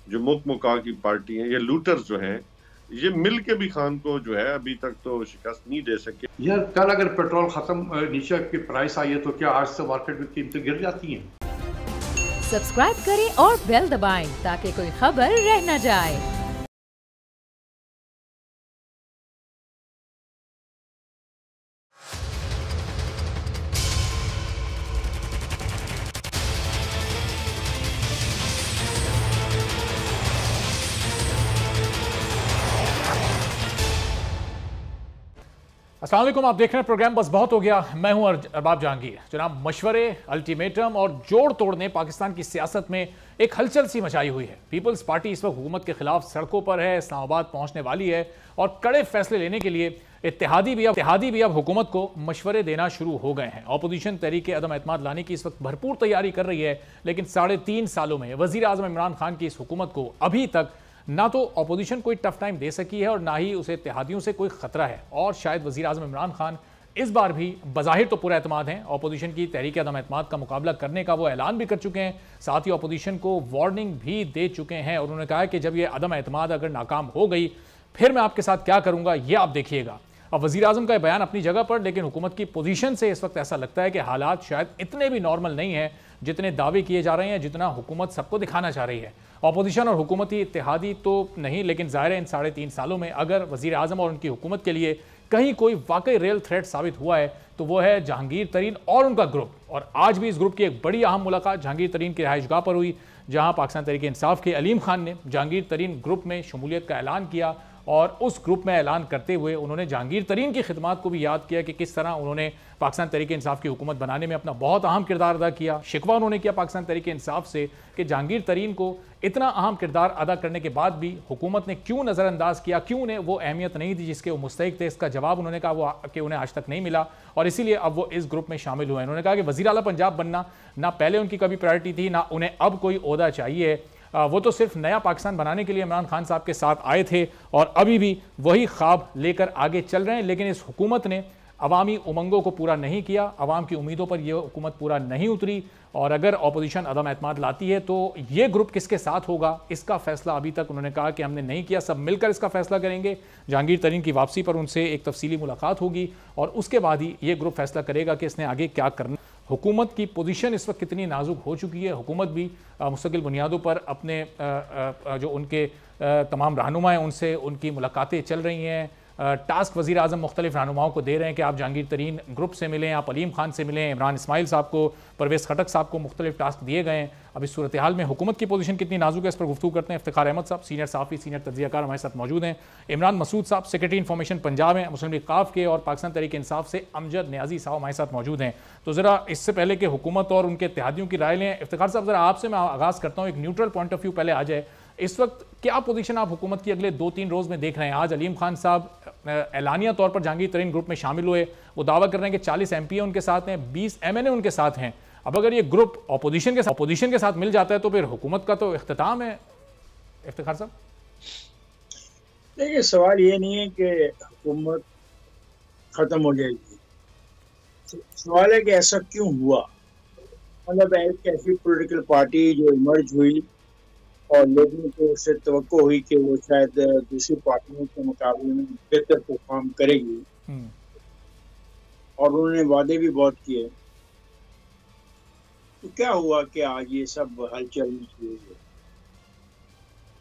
जो मुक मुका की पार्टी है, ये लूटर्स जो हैं, ये मिल के भी खान को जो है अभी तक तो शिकस्त नहीं दे सके। यार कल अगर पेट्रोल खत्म नीचे की प्राइस आई है तो क्या आज से मार्केट में कीमतें गिर जाती हैं? सब्सक्राइब करें और बेल दबाएं ताकि कोई खबर रह न जाए। अस्सलाम वालेकुम, आप देख रहे हैं प्रोग्राम बस बहुत हो गया। मैं हूं अरबाब जहांगीर। जनाब, मशवरे, अल्टीमेटम और जोड़ तोड़ ने पाकिस्तान की सियासत में एक हलचल सी मचाई हुई है। पीपल्स पार्टी इस वक्त हुकूमत के खिलाफ सड़कों पर है, इस्लामाबाद पहुंचने वाली है और कड़े फैसले लेने के लिए इत्तेहादी भी अब हुकूमत को मशवरे देना शुरू हो गए हैं। अपोजिशन तहरीक अदम एतमाद लाने की इस वक्त भरपूर तैयारी कर रही है, लेकिन 3.5 सालों में वजीर आजम इमरान खान की इस हुकूमत को अभी तक ना तो अपोजिशन कोई टफ टाइम दे सकी है और ना ही उसे इत्तेहादियों से कोई खतरा है। और शायद वजीर आजम इमरान खान इस बार भी बज़ाहिर तो पूरा एतमाद हैं, अपोजिशन की तहरीक अदम एतमाद का मुकाबला करने का वो ऐलान भी कर चुके हैं, साथ ही अपोजिशन को वार्निंग भी दे चुके हैं। और उन्होंने कहा है कि जब ये अदम एतमाद अगर नाकाम हो गई फिर मैं आपके साथ क्या करूंगा ये आप देखिएगा। अब वजीर आजम का बयान अपनी जगह पर, लेकिन हुकूमत की पोजीशन से इस वक्त ऐसा लगता है कि हालात शायद इतने भी नॉर्मल नहीं है जितने दावे किए जा रहे हैं, जितना हुकूमत सबको दिखाना चाह रही है। अपोजिशन और हुकूमती इत्तेहादी तो नहीं, लेकिन ज़ाहिर है इन 3.5 सालों में अगर वजीर आजम और उनकी हुकूमत के लिए कहीं कोई वाकई रियल थ्रेट साबित हुआ है तो वो है जहांगीर तरीन और उनका ग्रुप। और आज भी इस ग्रुप की एक बड़ी अहम मुलाकात जहांगीर तरीन की रिहाइशगाह पर हुई, जहां पाकिस्तान तहरीक इंसाफ के अलीम खान ने जहांगीर तरीन ग्रुप में शमूलियत का ऐलान किया। और उस ग्रुप में ऐलान करते हुए उन्होंने जहांगीर तरीन की खिदमात को भी याद किया कि किस तरह उन्होंने पाकिस्तान तहरीक इंसाफ की हुकूमत बनाने में अपना बहुत अहम किरदार अदा किया। शिकवा उन्होंने किया पाकिस्तान तहरीक इंसाफ से कि जहांगीर तरीन को इतना अहम किरदार अदा करने के बाद भी हुकूमत ने क्यों नज़रअंदाज किया, क्यों उन्हें वो अहमियत नहीं दी जिसके वो मुस्तहिक थे। इसका जवाब उन्होंने कहा वो कि उन्हें आज तक नहीं मिला और इसीलिए अब वो इस ग्रुप में शामिल हुए हैं। उन्होंने कहा कि वज़ीर आला पंजाब बनना ना पहले उनकी कभी प्रायोरिटी थी, ना उन्हें अब कोई ओहदा चाहिए। वो तो सिर्फ नया पाकिस्तान बनाने के लिए इमरान खान साहब के साथ आए थे और अभी भी वही ख्वाब लेकर आगे चल रहे हैं। लेकिन इस हुकूमत ने अवामी उमंगों को पूरा नहीं किया, अवाम की उम्मीदों पर यह हुकूमत पूरा नहीं उतरी। और अगर अपोजिशन अदम एतमाद लाती है तो ये ग्रुप किसके साथ होगा इसका फैसला अभी तक उन्होंने कहा कि हमने नहीं किया, सब मिलकर इसका फैसला करेंगे। जहांगीर तरीन की वापसी पर उनसे एक तफसीली मुलाकात होगी और उसके बाद ही ये ग्रुप फैसला करेगा कि इसने आगे क्या करना। हुकूमत की पोजीशन इस वक्त कितनी नाजुक हो चुकी है। हुकूमत भी मुस्तकिल बुनियादों पर अपने जो उनके तमाम रहनुमा हैं उनसे उनकी मुलाकातें चल रही हैं। टास्क वज़ीर आज़म मुख्तलिफ रहनुमाओं को दे रहे हैं कि आप जहांगीर तरीन ग्रुप से मिलें, आप अलीम खान से मिलें, इमरान इस्माइल साहब को, परवेज़ खटक साहब को मुख्तलिफ टास्क दिए गए हैं। अब इस सूरत हाल में हुकूमत की पोजीशन कितनी नाजुक है इस पर गुफ्तगू करते हैं। इफ्तिखार अहमद साहब सीनियर साफ़ी, सीनियर तज्ज़ियाकार हमारे साथ मौजूद हैं। इमरान मसूद साहब सेक्रेटरी इन्फॉर्मेशन पंजाब हैं मुस्लिम लीग काफ के, और पाकिस्तान तहरीक इंसाफ से अमजद न्याजी साहब हमारे साथ मौजूद हैं। तो ज़रा इससे पहले कि हुकूमत और उनके इत्तेहादियों की राय लें, इफ्तिखार साहब ज़रा आपसे मैं आगाज़ करता हूँ, एक न्यूट्रल पॉइंट ऑफ व्यू पहले आ जाए। इस वक्त क्या पोजीशन आप हुकूमत की अगले 2-3 रोज़ में देख रहे हैं? आज अलीम खान साहब एलानिया तौर पर जहांगीर तरीन ग्रुप में शामिल हुए, वो दावा कर रहे हैं कि 40 MP उनके साथ हैं, 20 MNA उनके साथ हैं। अब अगर ये ग्रुप अपोजिशन के साथ मिल जाता है तो फिर हुकूमत का तो इख्तिताम है। इफ्तिखार साहब देखिए, सवाल ये नहीं है कि हुकूमत खत्म हो जाएगी, सवाल है कि ऐसा क्यों हुआ। मतलब एक ऐसी पॉलिटिकल पार्टी जो इमर्ज हुई और लोगों को उससे तवक्को हुई कि वो शायद दूसरी पार्टियों के मुकाबले में बेहतर परफॉर्म करेगी, और उन्होंने वादे भी बहुत किए। तो क्या हुआ कि आज ये सब हलचल मची हुई है?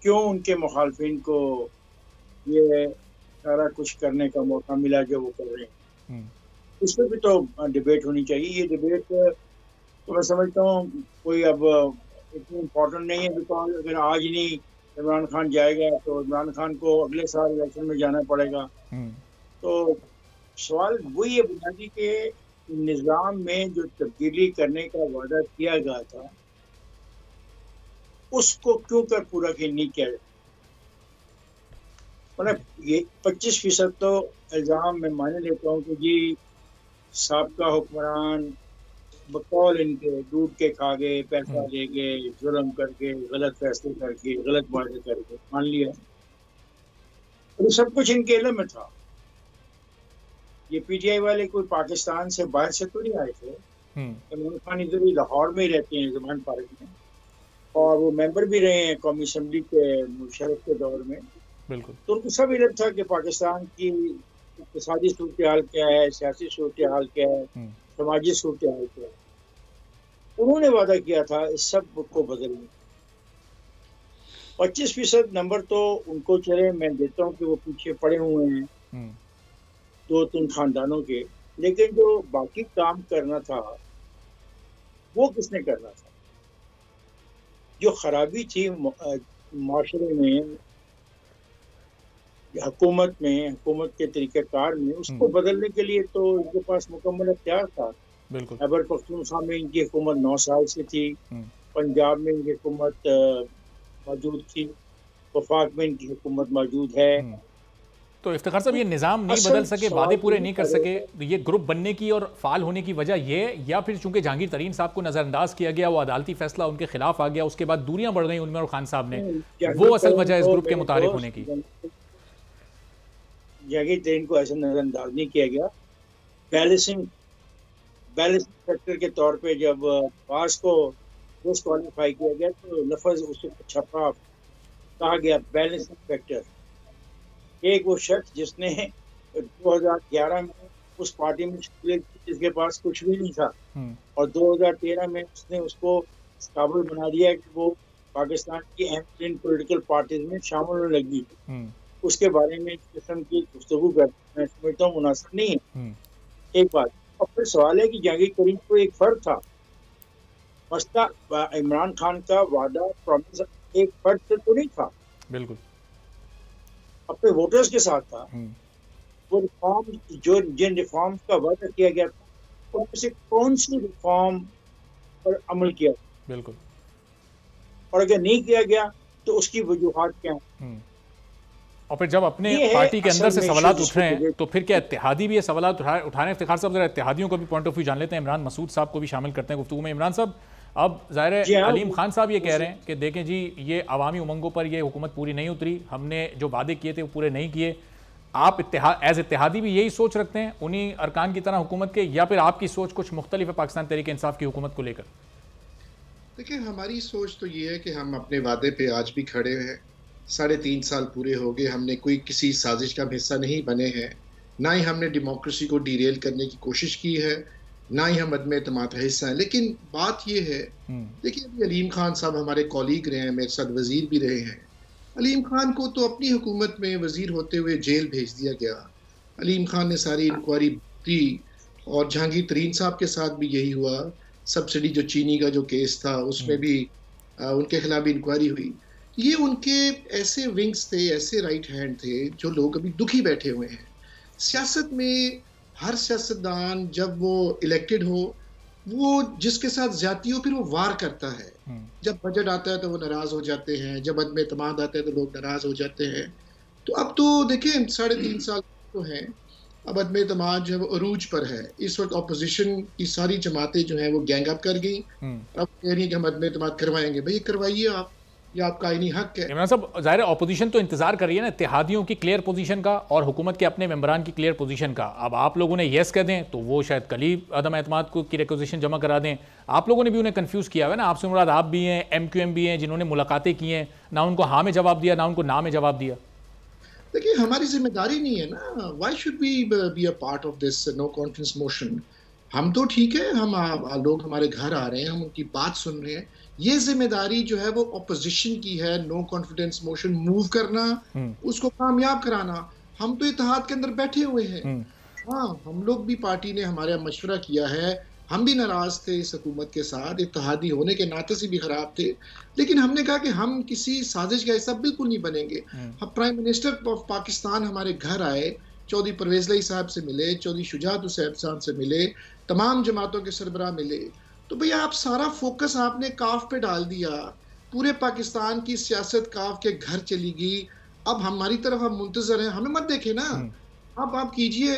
क्यों उनके मुखालफिन को ये सारा कुछ करने का मौका मिला जो वो कर रहे हैं? इस पर भी तो डिबेट होनी चाहिए। ये डिबेट तो मैं समझता हूँ कोई अब इतनी इम्पोर्टेंट नहीं है, बिकॉज अगर आज नहीं इमरान खान जाएगा तो इमरान खान को अगले साल इलेक्शन में जाना पड़ेगा। तो सवाल वही है बुनियादी के निज़ाम में जो तब्दीली करने का वादा किया गया था उसको क्यों कर पूरा नहीं किया जाए। मतलब ये 25% तो इल्ज़ाम मैं मान लेता हूँ कि जी साबका हुक्मरान बकौल इनके दूध के खा गए, पैसा ले गए, जुल्म करके, गलत फैसले करके, गलत वादे करके, मान लिया। तो सब कुछ इनके इल्म में था। ये PTI वाले कोई पाकिस्तान से बाहर से तो नहीं आए थे। इमरान खान इधर ही लाहौर में ही रहते हैं, ज़मान पार्क में, और वो मेंबर भी रहे हैं कौमी असम्बली के मुशर्रफ के दौर में। बिल्कुल। तो उनको सब इल्म था कि पाकिस्तान की इक़्तिसादी सूरत हाल क्या है, सियासी सूरत हाल क्या है, समाजी सूरत हाल क्या है। उन्होंने वादा किया था इस सब को बदलने। 25% नंबर तो उनको चले, मैं देता हूँ कि वो पीछे पड़े हुए हैं 2-3 खानदानों के, लेकिन जो बाकी काम करना था वो किसने करना था? जो खराबी थी माशरे में, हुकूमत के तरीक़ाकार में, उसको बदलने के लिए तो इनके पास मुकम्मल इख्तियार था। बिल्कुल। खैबर पख्तूनख्वा में इनकी हुकूमत 9 साल से थी, पंजाब में इनकी हुकूमत मौजूद थी, वफाक में इनकी हुकूमत मौजूद है। तो इफ्तिखार साहब, ये निज़ाम नहीं बदल सके, वादे पूरे नहीं कर सके, ये ग्रुप बनने की और फाल होने की वजह ये, या फिर चूंकि जहांगीर तरीन साहब को नजरअंदाज किया गया, वो अदालती फैसला उनके खिलाफ आ गया, उसके बाद दूरियां बढ़ गई उनमें और खान साहब ने, वो असल वजह इस ग्रुप के मुतारिफ होने की? जहांगीर तरीन को ऐसा नजरअंदाज नहीं किया गया। बैलेंसिंग फैक्टर के तौर पे जब पास को डिस्क्वालीफाई किया गया तो लफ्ज उसे छपा कहा गया बैलेंसिंग फैक्टर। एक वो शख्स जिसने 2011 में उस पार्टी में शिरकत की जिसके पास कुछ भी नहीं था, और 2013 में उसने उसको काबिल बना दिया कि वो पाकिस्तान की अहम पॉलिटिकल पार्टीज में शामिल होने लगी, उसके बारे में इस किस्म की गुफ्तगू करना मैं समझता हूँ मुनासिब नहीं है। एक बात। और फिर सवाल है कि जहांगीर तरीन को एक फर्ज था, मसला इमरान खान का वादा प्रॉमिस एक फर्ज से तो नहीं था, बिल्कुल अपने वोटर्स के साथ था। वो रिफॉर्म जिन रिफॉर्म्स का वादा किया गया था उनमें से कौन सी रिफॉर्म पर अमल किया, बिल्कुल, और अगर नहीं किया गया तो उसकी वजूहात क्या है। और फिर जब अपने पार्टी के अंदर से सवालात उठ रहे हैं तो फिर क्या इत्तेहादी भी ये सवालात उठा रहे हैं? इफ्तिखार साहब, जरा इत्तेहादियों को भी पॉइंट ऑफ व्यू जान लेते हैं। इमरान मसूद साहब को भी शामिल करते हैं गुफ्तगू में। इमरान साहब, अब ज़ाहिर है अलीम खान साहब ये कह रहे हैं कि देखें जी, ये अवामी उमंगों पर ये हुकूमत पूरी नहीं उतरी, हमने जो वादे किए थे वो पूरे नहीं किए। आप एज इत्तेहादी भी यही सोच रखते हैं उन्हीं अरकान की तरह हुकूमत के, या फिर आपकी सोच कुछ मुख्तलिफ है पाकिस्तान तहरीक इंसाफ की हुकूमत को लेकर? देखिए, हमारी सोच तो ये है कि हम अपने वादे पे आज भी खड़े हैं। 3.5 साल पूरे हो गए, हमने कोई किसी साजिश का हिस्सा नहीं बने हैं, ना ही हमने डेमोक्रेसी को डीरेल करने की कोशिश की है, ना ही हम अदम एतमाद का हिस्सा हैं। लेकिन बात ये है, देखिए अभी अलीम खान साहब हमारे कॉलीग रहे हैं, मेरे साथ वजीर भी रहे हैं। अलीम खान को तो अपनी हुकूमत में वजीर होते हुए जेल भेज दिया गया। अलीम खान ने सारी इंक्वायरी दी, और जहांगीर तरीन साहब के साथ भी यही हुआ। सब्सिडी जो चीनी का जो केस था उसमें भी उनके खिलाफ भी इंक्वायरी हुई। ये उनके ऐसे विंग्स थे, ऐसे राइट हैंड थे जो लोग अभी दुखी बैठे हुए हैं। सियासत में हर सियासतदान जब वो इलेक्टेड हो, वो जिसके साथ ज्यादती हो फिर वो वार करता है। जब बजट आता है तो वो नाराज हो जाते हैं, जब अदम एतमाद आता है तो लोग नाराज हो जाते हैं। तो अब तो देखें 3.5 साल तो हैं, अब अदम एतमाद जो है वो अरूज पर है। इस वक्त अपोजिशन की सारी जमातें जो हैं वो गैंग अप कर गई, अब कह रही है कि हम अदम एतमाद करवाएंगे। भाई करवाइए आप, ये आपका आईनी हक है। इमरान साहब, ज़ाहिर है अपोजिशन तो इंतजार कर रही है ना इत्तेहादियों की क्लियर पोजीशन का और हुकूमत के अपने मेंबरान की क्लियर पोजीशन का। अब आप लोगों ने येस कह दें तो वो शायद कल ही अदम एतमाद को की रिक्वेजिशन जमा करा दें। आप लोगों ने भी उन्हें कंफ्यूज किया हुआ है ना, आपसे मुराद आप भी हैं, MQM भी हैं, जिन्होंने मुलाकातें की हैं, ना उनको हाँ में जवाब दिया ना उनको ना में जवाब दिया। देखिए, हमारी जिम्मेदारी नहीं है ना, why should we be a part of this no confidence motion. हम तो ठीक है, हम लोग हमारे घर आ रहे हैं, हम उनकी बात सुन रहे हैं। ये जिम्मेदारी जो है वो ऑपोजिशन की है, नो कॉन्फिडेंस मोशन मूव करना, उसको कामयाब कराना। हम तो इत्तेहाद के अंदर बैठे हुए हैं। हाँ, हम लोग भी, पार्टी ने हमारा मशवरा किया है, हम भी नाराज थे इस हुकूमत के साथ, इत्तेहादी होने के नाते से भी खराब थे, लेकिन हमने कहा कि हम किसी साजिश का हिस्सा बिल्कुल नहीं बनेंगे। हम प्राइम मिनिस्टर ऑफ पाकिस्तान हमारे घर आए, चौधरी परवेज लाई साहब से मिले, चौधरी शुजात हुसैन साहब से मिले, तमाम जमातों के सरबराह मिले। तो भैया आप सारा फोकस आपने काफ पे डाल दिया, पूरे पाकिस्तान की सियासत काफ के घर चली गई। अब हमारी तरफ हम मुंतजर हैं, हमें मत देखे ना। अब आप कीजिए,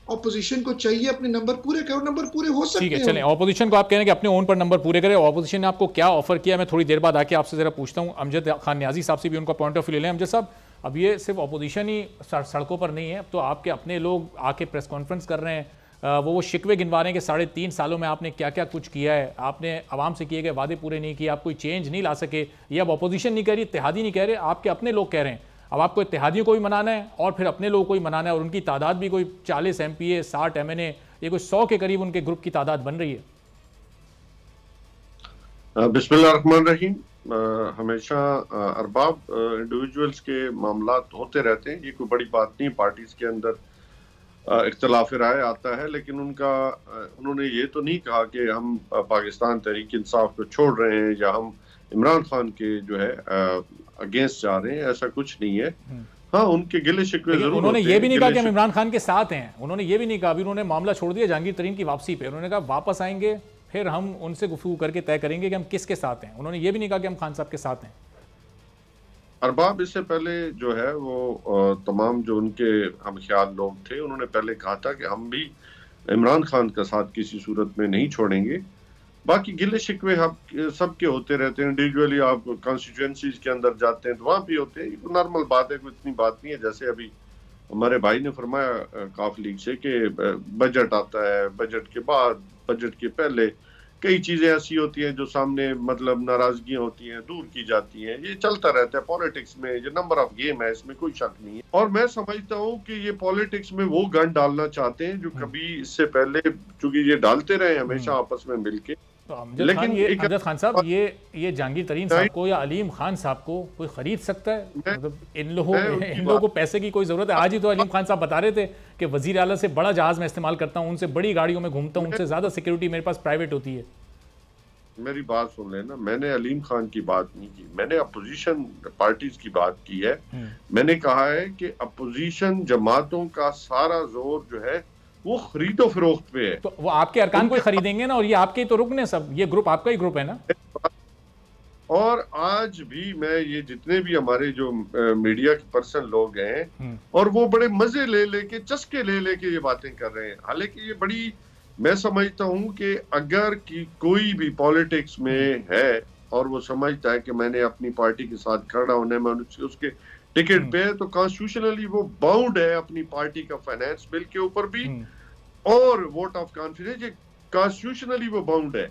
ऑपोजिशन को चाहिए अपने नंबर पूरे करो, नंबर पूरे हो सकते हैं। ठीक है, चलें, ऑपोजिशन को आप कह रहे हैं कि अपने ओन पर नंबर पूरे करें। ऑपोजिशन ने आपको क्या ऑफर किया, मैं थोड़ी देर बाद आके आपसे जरा पूछता हूँ। अमजद खान न्याजी साहब से भी उनका पॉइंट ऑफ व्यू ले लें। अमजद साहब, अब ये सिर्फ ऑपोजिशन ही सड़कों पर नहीं है, अब तो आपके अपने लोग आके प्रेस कॉन्फ्रेंस कर रहे हैं, वो शिकवे गिनवा रहे हैं कि 3.5 सालों में आपने क्या क्या कुछ किया है, आपने आवाम से किए गए वादे पूरे नहीं किए, आप कोई चेंज नहीं ला सके। ये अब अपोजिशन नहीं कह रही, इत्तेहादी नहीं कह रहे, आपके अपने लोग कह रहे हैं। अब आपको इत्तेहादियों को भी मनाना है और फिर अपने लोगों को भी मनाना है, और उनकी तादाद भी कोई 40 MPA 60 MNA, ये कोई 100 के करीब उनके ग्रुप की तादाद बन रही है। बिस्मिल्लाहिर्रहमानिर्रहीम। हमेशा अरबाब इंडिविजुअल्स के मामलात होते रहते हैं, ये कोई बड़ी बात नहीं। पार्टीज के अंदर इख्तलाफ राय आता है, लेकिन उन्होंने ये तो नहीं कहा कि हम पाकिस्तान तहरीक इंसाफ को छोड़ रहे हैं या हम इमरान खान के जो है अगेंस्ट जा रहे हैं, ऐसा कुछ नहीं है। हाँ, उनके गिले शिकवे जरूर। उन्होंने ये भी नहीं कहा कि हम इमरान खान के साथ हैं, उन्होंने ये भी नहीं कहा। अभी उन्होंने मामला छोड़ दिया जहांगीर तरीन की वापसी पे, उन्होंने कहा वापस आएंगे फिर हम उनसे गुफ्तगू करके तय करेंगे कि हम किसके साथ हैं। उन्होंने ये भी नहीं कहा कि हम खान साहब के साथ हैं। अरबाब इससे पहले जो है वो तमाम जो उनके हम ख्याल लोग थे, उन्होंने पहले कहा था कि हम भी इमरान खान का साथ किसी सूरत में नहीं छोड़ेंगे। बाकी गिले शिकवे सबके होते रहते हैं। इंडिविजुअली आप कॉन्स्टिट्यूएंसीज के अंदर जाते हैं तो वहाँ भी होते हैं, ये नॉर्मल बात है, कोई इतनी बात नहीं है। जैसे अभी हमारे भाई ने फरमाया काफ लीग से कि बजट आता है, बजट के बाद, बजट के पहले कई चीजें ऐसी होती हैं जो सामने मतलब नाराजगियां होती हैं, दूर की जाती हैं। ये चलता रहता है पॉलिटिक्स में, ये नंबर ऑफ गेम है, इसमें कोई शक नहीं है। और मैं समझता हूँ कि ये पॉलिटिक्स में वो गन डालना चाहते हैं जो कभी इससे पहले, चूंकि ये डालते रहे हमेशा आपस में मिलके। तो अमजद खान साहब, ये जहांगीर तरीन साहब को या अलीम खान साहब को कोई खरीद सकता है? मतलब इन लोगों को पैसे की कोई जरूरत है? आज ही तो अलीम खान साहब बता रहे थे कि वजीर आला से बड़ा जहाज में इस्तेमाल करता हूं, उनसे बड़ी गाड़ियों में घूमता हूं, उनसे ज्यादा सिक्योरिटी मेरे पास प्राइवेट होती है। मेरी बात सुन लेना, मैंने अलीम खान की बात नहीं की, मैंने अपोजिशन पार्टीज की बात की है। मैंने कहा है कि अपोजिशन जमातों का सारा जोर जो है वो खरीदो फरोख्त पे है। तो वो आपके अरकान को खरीदेंगे ना, और ये आपके ही तो रुकने सब, ये ग्रुप आपका ही ग्रुप है ना। और आज भी मैं ये जितने भी हमारे जो मीडिया के पर्सन लोग हैं, और वो बड़े मजे ले लेके, चस्के ले लेके ये बातें कर रहे हैं। हालांकि ये बड़ी, मैं समझता हूं कि अगर कोई भी पॉलिटिक्स में है और वो समझता है कि मैंने अपनी पार्टी के साथ खड़ा होने में उसके टिकट पे है, तो कॉन्स्टिट्यूशनली वो बाउंड है अपनी पार्टी का फाइनेंस बिल के ऊपर भी, और वोट ऑफ कॉन्फिडेंस, ये कॉन्स्टिट्यूशनली वो बाउंड है।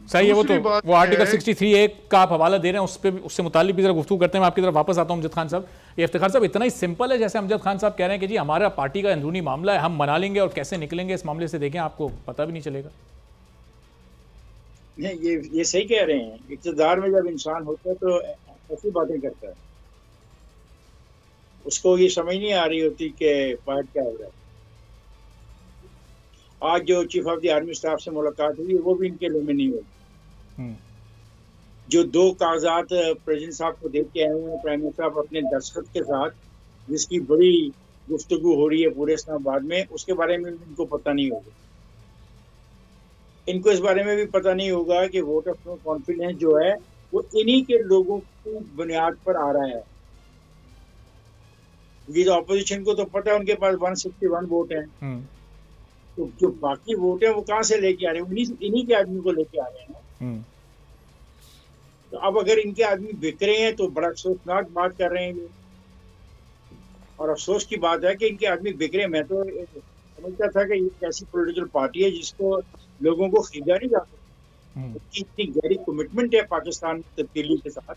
सही है। वो आर्टिकल 63A का आप हवाला दे रहे हैं, उससे मुतालिक भी जरा गुफ्तगू करते हैं। मैं आपकी तरफ वापस आता हूं अमजद खान साहब। ये इफ्तिखार साहब, इतना ही सिंपल है जैसे अमजद खान साहब कह रहे हैं कि जी हमारा पार्टी का अंदरूनी मामला है, हम मना लेंगे और कैसे निकलेंगे इस मामले से, देखें आपको पता भी नहीं चलेगा। नहीं, ये सही कह रहे हैं। इक़्तिदार में जब इंसान होता है तो ऐसी बातें करता है, उसको ये समझ नहीं आ रही होती कि पार्ट क्या हो रहा है। आज जो chief of the army staff से मुलाकात हुई वो भी इनके लिए में नहीं हुई। जो 2 कागजात प्रेसिडेंट साहब को दे के आए हैं प्राइम मिनिस्टर साहब अपने दस्तखत के साथ, जिसकी बड़ी गुफ्तगू हो रही है पूरे इस्लामाबाद में, उसके बारे में इनको पता नहीं होगा। इनको इस बारे में भी पता नहीं होगा कि वोट ऑफ नो कॉन्फिडेंस जो है वो इन्हीं के लोगों की बुनियाद पर आ रहा है। ये ऑपोजिशन को तो पता है उनके पास 161 वोट हैं, तो जो बाकी वोट है वो कहाँ से लेके आ रहे हैं? इन्हीं के आदमी को लेके आ रहे हैं। तो अब अगर इनके आदमी बिक रहे हैं तो बड़ा अफसोसनाक बात कर रहे हैं ये, और अफसोस की बात है कि इनके आदमी बिक रहे हैं। मैं तो समझता था कि ये ऐसी पॉलिटिकल पार्टी है जिसको लोगों को खरीदा नहीं जा सकता। इतनी गहरी कमिटमेंट है पाकिस्तान तब्दीली के साथ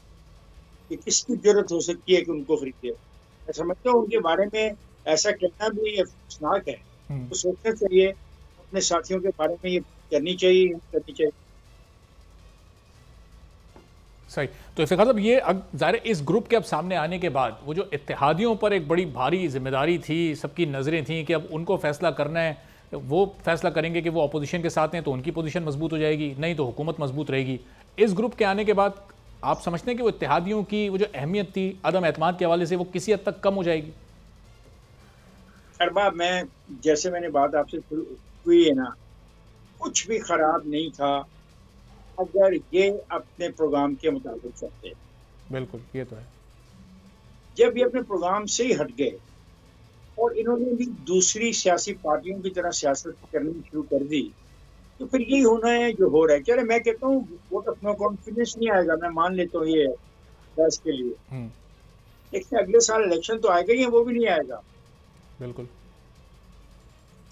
कि किसकी जरूरत हो सकती है कि उनको खरीदे। मैं समझता हूँ उनके बारे में ऐसा कहना भी अफसोसनाक है। तो सोचना चाहिए, अपने साथियों के बारे में ये करनी चाहिए। सही। तो इफ्तिखार साहब, ये ज़ाहिर इस ग्रुप के अब सामने आने के बाद वो जो इत्तेहादियों पर एक बड़ी भारी जिम्मेदारी थी, सबकी नज़रें थी कि अब उनको फैसला करना है, वो फैसला करेंगे कि वो अपोजिशन के साथ हैं तो उनकी पोजीशन मजबूत हो जाएगी, नहीं तो हुकूमत मजबूत रहेगी। इस ग्रुप के आने के बाद आप समझते हैं कि वो इत्तेहादियों की वो जो अहमियत थी अदम एतमाद के हवाले से वो किसी हद तक कम हो जाएगी? अरबाब, मैं जैसे मैंने बात आपसे हुई है ना, कुछ भी खराब नहीं था अगर ये अपने प्रोग्राम के मुताबिक चलते। बिल्कुल, ये तो है। जब ये अपने प्रोग्राम से ही हट गए और इन्होंने भी दूसरी सियासी पार्टियों की तरह सियासत करनी शुरू कर दी, तो फिर यही होना है जो हो रहा है। चले, मैं कहता हूँ वोट ऑफ नो कॉन्फिडेंस नहीं आएगा, मैं मान लेता हूँ ये बहस के लिए, लेकिन अगले साल इलेक्शन तो आएगा ही, वो भी नहीं आएगा। बिल्कुल।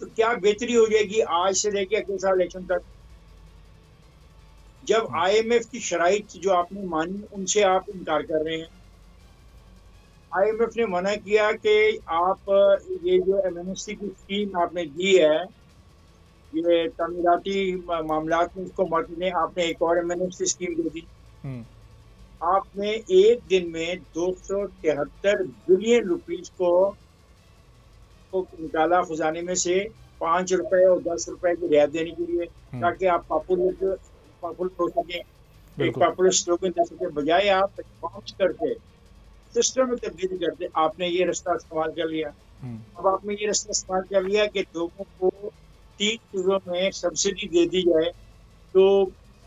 तो क्या बेहतरी हो जाएगी आज से लेके अगले साल इलेक्शन तक? जब IMF की शराइत जो आपने मानी उनसे आप इनकार कर रहे हैं। IMF ने मना किया कि आप ये जो एमएनएससी की स्कीम आपने दी है, ये तमीराती मामलात में इसको मत ने आपने एक और एमएनएससी स्कीम दे दी। आपने एक दिन में 273 बिलियन रुपीस को निकाला खजाने में से 5 रुपए और 10 रुपए की रियायत देने के लिए, ताकि आप पॉपुलर हो सके, एक पॉपुलर स्लोगन दे सके। बजाय आप रिफॉर्म्स करके सिस्टम में तब्दीली करते, आपने ये रास्ता इस्तेमाल कर लिया। अब आपने ये रास्ता इस्तेमाल कर लिया कि लोगों को 3 चीजों में सब्सिडी दे दी जाए, तो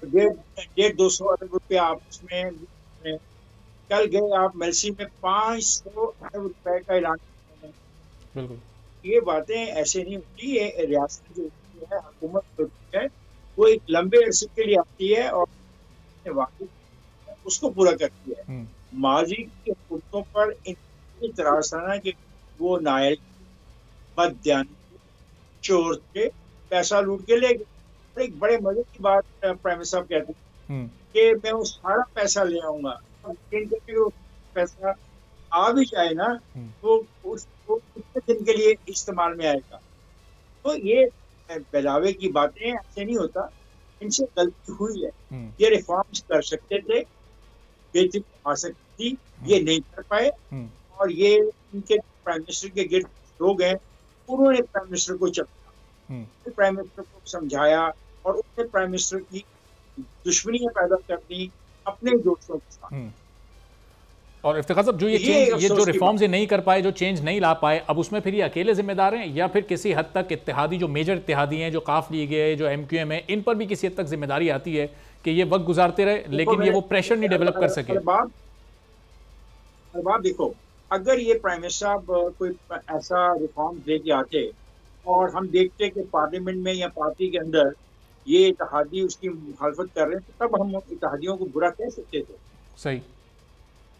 150-200 अरब रुपया आप उसमें कल गए आप मेलसी में 500 अरब रुपए का ऐलान करते हैं। ये बातें ऐसे नहीं होती है। रियासत जो है, हुकूमत होती है, वो एक लंबे अरसे के लिए आती है और उसको पूरा करती है। माजी की हुकूमतों पर इतराज़ कि वो नायल, बदयानी, चोर थे, पैसा लूट के ले गए। एक बड़े मजे की बात प्राइम मिनिस्टर साहब कहते हैं कि मैं वो सारा पैसा ले आऊंगा, पैसा आ भी जाए ना तो उसको कितने दिन के लिए इस्तेमाल में आएगा। तो ये बहलावे की बातें, ऐसे नहीं होता। इनसे गलती हुई है। ये रिफॉर्म्स कर सकते थे, बेहतरी आ सकती थी, ये नहीं कर पाए। और ये इनके प्राइम मिनिस्टर के गिर्द लोग हैं, उन्होंने प्राइम मिनिस्टर को चपका, प्राइम मिनिस्टर को समझाया और उसने प्राइम मिनिस्टर की दुश्मनियां पैदा कर दी अपने दोस्तों के साथ। और इफ्तिखार साहब, जो ये जो रिफॉर्म्स ये नहीं कर पाए, जो चेंज नहीं ला पाए, अब उसमें फिर ये अकेले जिम्मेदार हैं या फिर किसी हद तक इत्तेहादी, जो मेजर इत्तेहादी हैं, जो काफ लीग है, जो MQM है, इन पर भी किसी हद तक जिम्मेदारी आती है कि ये वक्त गुजारते रहे लेकिन ये वो प्रेशर नहीं डेवलप कर सके? बात देखो, अगर ये प्राइम मिनिस्टर साहब कोई ऐसा रिफॉर्म लेके आते और हम देखते कि पार्लियामेंट में या पार्टी के अंदर ये इत्तेहादी उसकी मुखालफत कर रहे हैं, तो तब हम इत्तेहादियों को बुरा कह सकते थे। सही,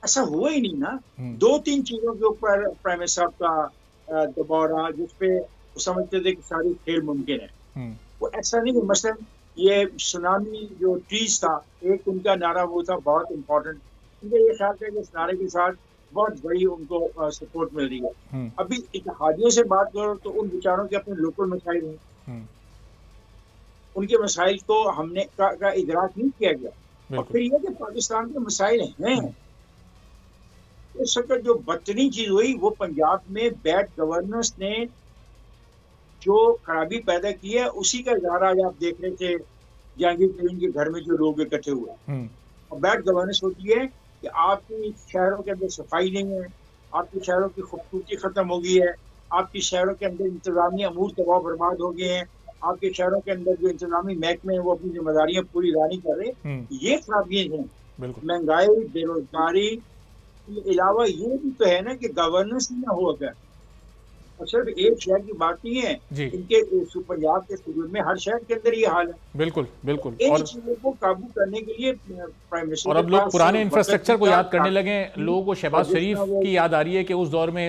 ऐसा हुआ ही नहीं ना। 2-3 चीजों के ऊपर प्राइम मिनिस्टर साहब का दबाव रहा, जिसपे वो समझते थे कि सारी खेल मुमकिन है। वो ऐसा नहीं। मसलन ये सुनामी जो ट्रीज था, एक उनका नारा वो था बहुत इम्पोर्टेंट। मुझे ये ख्याल है कि इस नारे के साथ बहुत बड़ी उनको सपोर्ट मिल रही है। अभी इत्तेहादियों से बात करो तो उन बेचारों के अपने लोकल मसाइल हैं, उनके मसाइल को हमने का इदराक नहीं किया गया। और फिर यह कि पाकिस्तान के मसाइल हैं। इस वक्त जो बदतरीन चीज हुई वो पंजाब में बैड गवर्नेंस ने जो खराबी पैदा की है, उसी का इजहार आज आप देख रहे थे जहांगीर तरीन के घर में जो लोग इकट्ठे हुए। और बैड गवर्नेंस होती है कि आपकी शहरों के अंदर सफाई नहीं है, आपके शहरों की खूबसूरती खत्म हो गई है, आपके शहरों के अंदर इंतजामी अमूर तबाह बर्बाद हो गए हैं, आपके शहरों के अंदर जो इंतजामी महकमे हैं वो अपनी जिम्मेदारियां पूरी अदा नहीं कर रहे। ये खराबियां हैं, महंगाई, बेरोजगारी के अलावा ये भी तो है ना कि गवर्नेंस ही ना हो। अगर और सिर्फ एक शहर की बात नहीं है, इनके पंजाब के सूबे में हर शहर के अंदर ये हाल है। बिल्कुल बिल्कुल। इन चीजों को काबू करने के लिए प्राइम मिनिस्टर, और अब लोग पुराने इंफ्रास्ट्रक्चर को याद करने लगे। लोगों को शहबाज शरीफ की याद आ रही है कि उस दौर में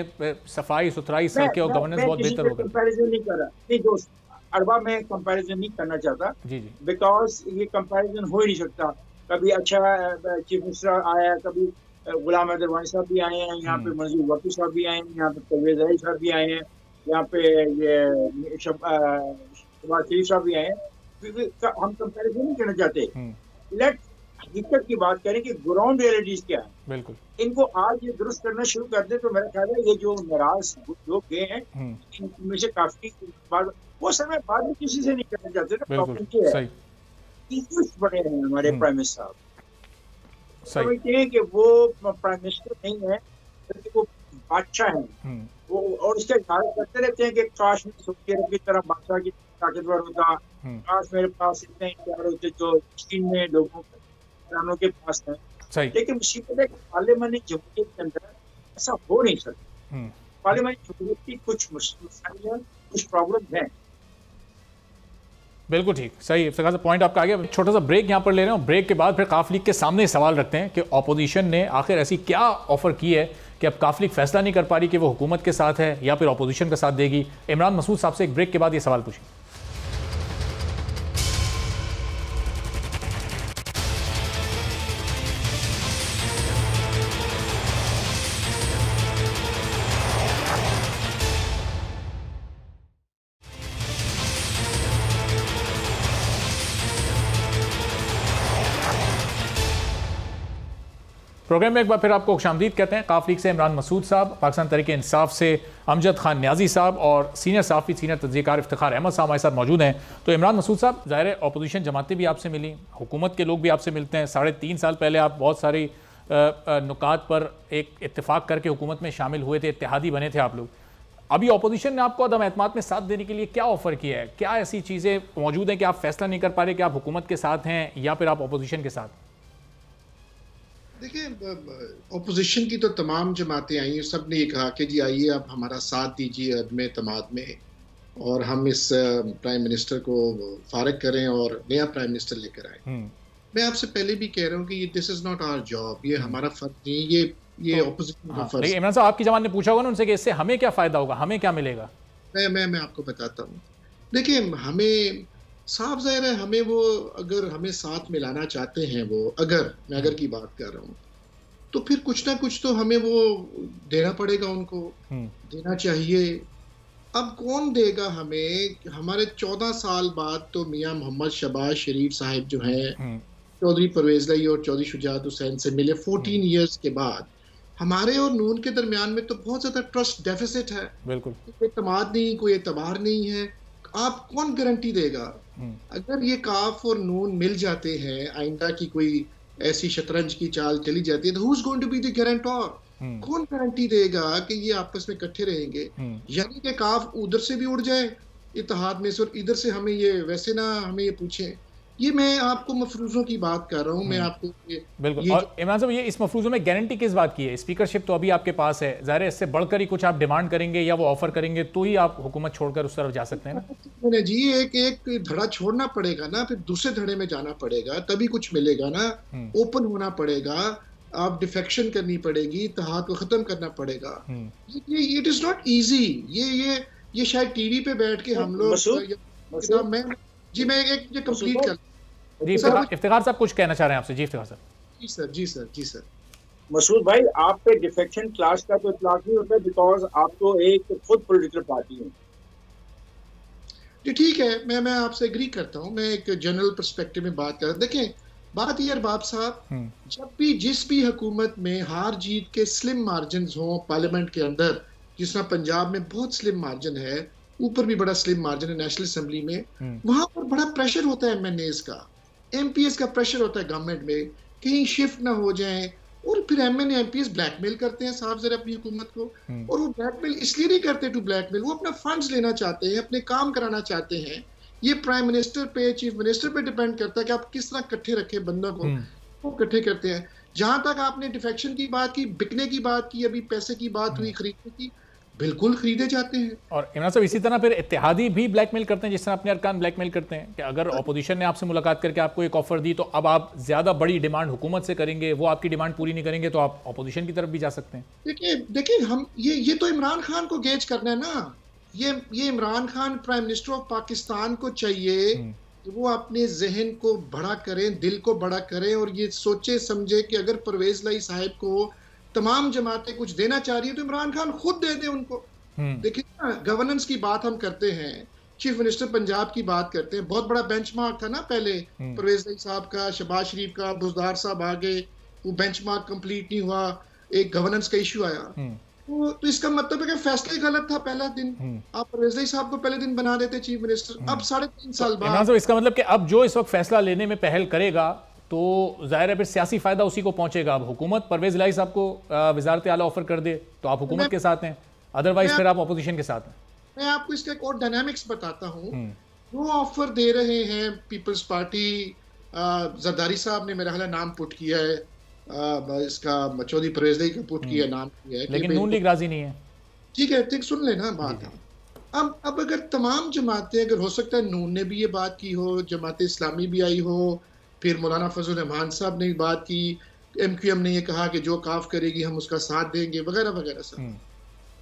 सफाई सुथराई, सड़कें और गवर्नेंस बहुत बेहतर हो गई। कंपैरिजन नहीं कर रहा, नहीं दोस्त अरबा, मैं कंपैरिजन नहीं करना चाहता, बिकॉज ये कंपैरिजन हो ही नहीं सकता। कभी अच्छा चीफ मिनिस्टर आया, कभी गुलाम अहमद साहब भी आए हैं, यहाँ पे मंजूर वकी साहब भी आए हैं, यहाँ पे परवेज अली साहब भी आए हैं, यहाँ पे ये शहबाज शरीफ साहब भी आए हैं। हम कंपैरिजन नहीं करना चाहते। लेट हकीकत की बात करें कि ग्राउंड रियलिटीज क्या है। बिल्कुल, इनको आज ये दुरुस्त करना शुरू कर दे तो मेरा ख्याल है ये जो नाराज लोग गए हैं इनमें से काफी बात वो समय बाद में किसी से नहीं करना चाहते ना। प्रॉब्लम क्या है, बड़े हैं हमारे प्राइम मिनिस्टर साहब, समझते हैं कि वो प्राइम मिनिस्टर नहीं है बल्कि वो बादशाह हैं। वो और उसका इशारा करते रहते हैं कि काश मैं सऊदी अरब की तरह बादशाह की ताकतवर होता, काश मेरे पास इतने इख्तियार होते जो चीन में लोगों के पास है। लेकिन मुसीबत है कि पार्लियामानी जमहूरियत के अंदर ऐसा हो नहीं सकता। पार्लियामानी जमहूरियत की कुछ मसाइल हैं, कुछ प्रॉब्लम है। बिल्कुल ठीक, सही इफ्तिखार साहब, पॉइंट आपका आ गया। छोटा सा ब्रेक यहाँ पर ले रहे हैं, ब्रेक के बाद फिर काफ लीग के सामने सवाल रखते हैं कि ऑपोजिशन ने आखिर ऐसी क्या ऑफर की है कि अब काफ लीग फैसला नहीं कर पा रही कि वो हुकूमत के साथ है या फिर अपोजिशन का साथ देगी। इमरान मसूद साहब से एक ब्रेक के बाद ये सवाल पूछें। प्रोग्राम में एक बार फिर आपको खुशामदीद कहते हैं। काफ लीग से इमरान मसूद साहब, पाकिस्तान तहरीक इंसाफ से अमजद खान न्याजी साहब और सीनियर सहाफ़ी सीनियर तजज़ियाकार इफ्तिखार अहमद साहब हमारे साथ मौजूद हैं। तो इमरान मसूद साहब, ज़ाहिर है अपोजिशन जमातें भी आपसे मिली, हुकूमत के लोग भी आपसे मिलते हैं। 3.5 साल पहले आप बहुत सारी नुकात पर एक इत्तेफाक करके हुकूमत में शामिल हुए थे, इत्तेहादी बने थे आप लोग। अभी अपोजिशन ने आपको अदम एतमाद में साथ देने के लिए क्या ऑफर किया है? क्या ऐसी चीज़ें मौजूद हैं कि आप फैसला नहीं कर पा रहे कि आप हुकूमत के साथ हैं या फिर आप अपोजिशन के साथ? देखिए, अपोजिशन की तो तमाम जमातें आई हैं, सब ने ये कहा कि जी आइए आप हमारा साथ दीजिए अदम एतमाद में और हम इस प्राइम मिनिस्टर को फारिग करें और नया प्राइम मिनिस्टर लेकर आए। मैं आपसे पहले भी कह रहा हूँ कि this is not our job, ये हमारा फर्ज नहीं, ये अपोजिशन का फर्ज। इमरान साहब, आपकी जमात ने पूछा होगा ना उनसे कि इससे हमें क्या फायदा होगा, हमें क्या मिलेगा? मैं आपको बताता हूँ। देखिए, हमें साफ ज़ाहिर है, हमें वो अगर हमें साथ मिलाना चाहते हैं, वो मैं अगर की बात कर रहा हूँ, तो फिर कुछ ना कुछ तो हमें वो देना पड़ेगा, उनको देना चाहिए। अब कौन देगा हमें? हमारे 14 साल बाद तो मियां मोहम्मद शहबाज शरीफ साहब जो हैं चौधरी परवेज लाई और चौधरी शुजात हुसैन से मिले 14 इयर्स के बाद। हमारे और नून के दरमियान में तो बहुत ज्यादा ट्रस्ट डेफिसिट है, बिल्कुल कोई एतमाद नहीं, कोई एतबार नहीं है। आप कौन गारंटी देगा? अगर ये काफ और नून मिल जाते हैं, आइंदा की कोई ऐसी शतरंज की चाल चली जाती है, तो who is going to be the guarantor? कौन गारंटी देगा कि ये आपस में इकट्ठे रहेंगे? यानी कि काफ उधर से भी उड़ जाए इत्तेहाद में से और इधर से हमें ये वैसे ना हमें ये पूछें। ये मैं आपको मफरूजों की बात कर रहा हूँ, मैं आपको बिल्कुल। और इमरान साहब, ये इस मफरूजों में गारंटी किस बात की है? स्पीकरशिप तो अभी आपके पास है, ज़ाहिर है इससे बढ़कर ही कुछ आप डिमांड करेंगे या वो ऑफर करेंगे तो ही आप हुकूमत छोड़कर उस तरफ जा सकते हैं ना? जी, एक धड़ा छोड़ना पड़ेगा ना, फिर दूसरे धड़े में जाना पड़ेगा, तभी कुछ मिलेगा ना। ओपन होना पड़ेगा, आप डिफेक्शन करनी पड़ेगी, इत्तेहाद को खत्म करना पड़ेगा। It is not easy. ये शायद टीवी पे बैठ के हम लोग मैं एक कंप्लीट कर जी। इफ्तिखार साहब कुछ कहना चाह रहे हैं आपसे? जी इफ्तिखार साहब। जी सर। मसूद भाई, आप पे डिफेक्शन क्लास का तो इतलाक नहीं होता, बिकॉज आप तो एक खुद पॉलिटिकल पार्टी हैं। जी ठीक है, मैं आपसे एग्री करता हूँ। मैं एक जनरल पर्सपेक्टिव में बात कर रहा हूँ। देखें, बात ये अरबाब साहब, जब भी जिस भी हुकूमत में हार जीत के स्लिम मार्जिन हों पार्लियामेंट के अंदर, जिस तरह पंजाब में बहुत स्लिम मार्जिन है, ऊपर भी बड़ा स्लिम मार्जिन है नेशनल असेंबली में, वहां पर बड़ा प्रेशर होता है एमएनएस का, एमपीएस का प्रेशर होता है गवर्नमेंट में, कहीं शिफ्ट ना हो जाएं। और फिर एमएनए एमपीएस ब्लैकमेल करते हैं साहब जरा अपनी हुकूमत को। और वो ब्लैकमेल इसलिए नहीं करते टू ब्लैकमेल, वो अपना फंड्स लेना चाहते हैं, अपने काम कराना चाहते हैं। ये प्राइम मिनिस्टर पे, चीफ मिनिस्टर पे डिपेंड करता है कि आप किस तरह इकट्ठे रखे बंदों को, वो इकट्ठे करते हैं। जहां तक आपने डिफेक्शन की बात की, बिकने की बात की, अभी पैसे की बात हुई खरीदने की, बिल्कुल खरीदे जाते हैं। और इमरान साहब, इसी तरह फिर इत्तेहादी भी ब्लैकमेल करते हैं, जिस तरह अपने अरकान ब्लैकमेल करते हैं कि अगर अपोजिशन ने आपसे मुलाकात करके आपको एक ऑफर दी तो अब आप ज्यादा बड़ी डिमांड हुकूमत से करेंगे, वो आपकी डिमांड पूरी नहीं करेंगे तो आप अपोजिशन की तरफ भी जा सकते हैं। देखिए हम ये तो इमरान खान को गेज करना है ना। ये Imran Khan prime minister of Pakistan को चाहिए कि वो अपने जहन को बड़ा करें, दिल को बड़ा करें और ये सोचे समझे कि अगर परवेज लाई साहब को तमाम जमातें कुछ देना चाह रही है तो इमरान खान खुद दे दे उनको। देखिए ना, गवर्नेंस की बात हम करते हैं, चीफ मिनिस्टर पंजाब की बात करते हैं, बहुत बड़ा बेंचमार्क था ना पहले परवेज साहब का, शहबाज शरीफ का, बुज़दार साहब आ गए, वो बेंचमार्क कंप्लीट नहीं हुआ, एक गवर्नेंस का इशू आया। तो इसका मतलब है कि फैसला ही गलत था पहला दिन। आप परवेज साहब को पहले दिन बना देते चीफ मिनिस्टर। अब 3.5 साल बाद इसका मतलब कि अब जो इस वक्त फैसला लेने में पहल करेगा तो जाहिर है फिर सियासी फायदा उसी को पहुंचेगा। अब हुकूमत परवेज लाई साहब को वजारत आला ऑफर कर दे तो आप हुकूमत के साथ हैं, अदरवाइज फिर आप अपोजिशन के साथ हैं। मैं आपको इसका एक और डायनामिक्स बताता हूँ। वो ऑफर दे रहे हैं पीपल्स पार्टी, जरदारी साहब ने मेरा ख्याल नाम पुट किया है, इसका चौधरी परवेज लाई का पुट किया नाम किया है, लेकिन नून लीग राजी नहीं है। ठीक है, ठीक, सुन लेना बात। अब अगर तमाम जमातें, अगर हो सकता है नून ने भी ये बात की हो, जमात इस्लामी भी आई हो, फिर मौलाना फजल रहमान साहब ने बात की, MQM ने ये कहा कि जो काफ करेगी हम उसका साथ देंगे वगैरह वगैरह सब।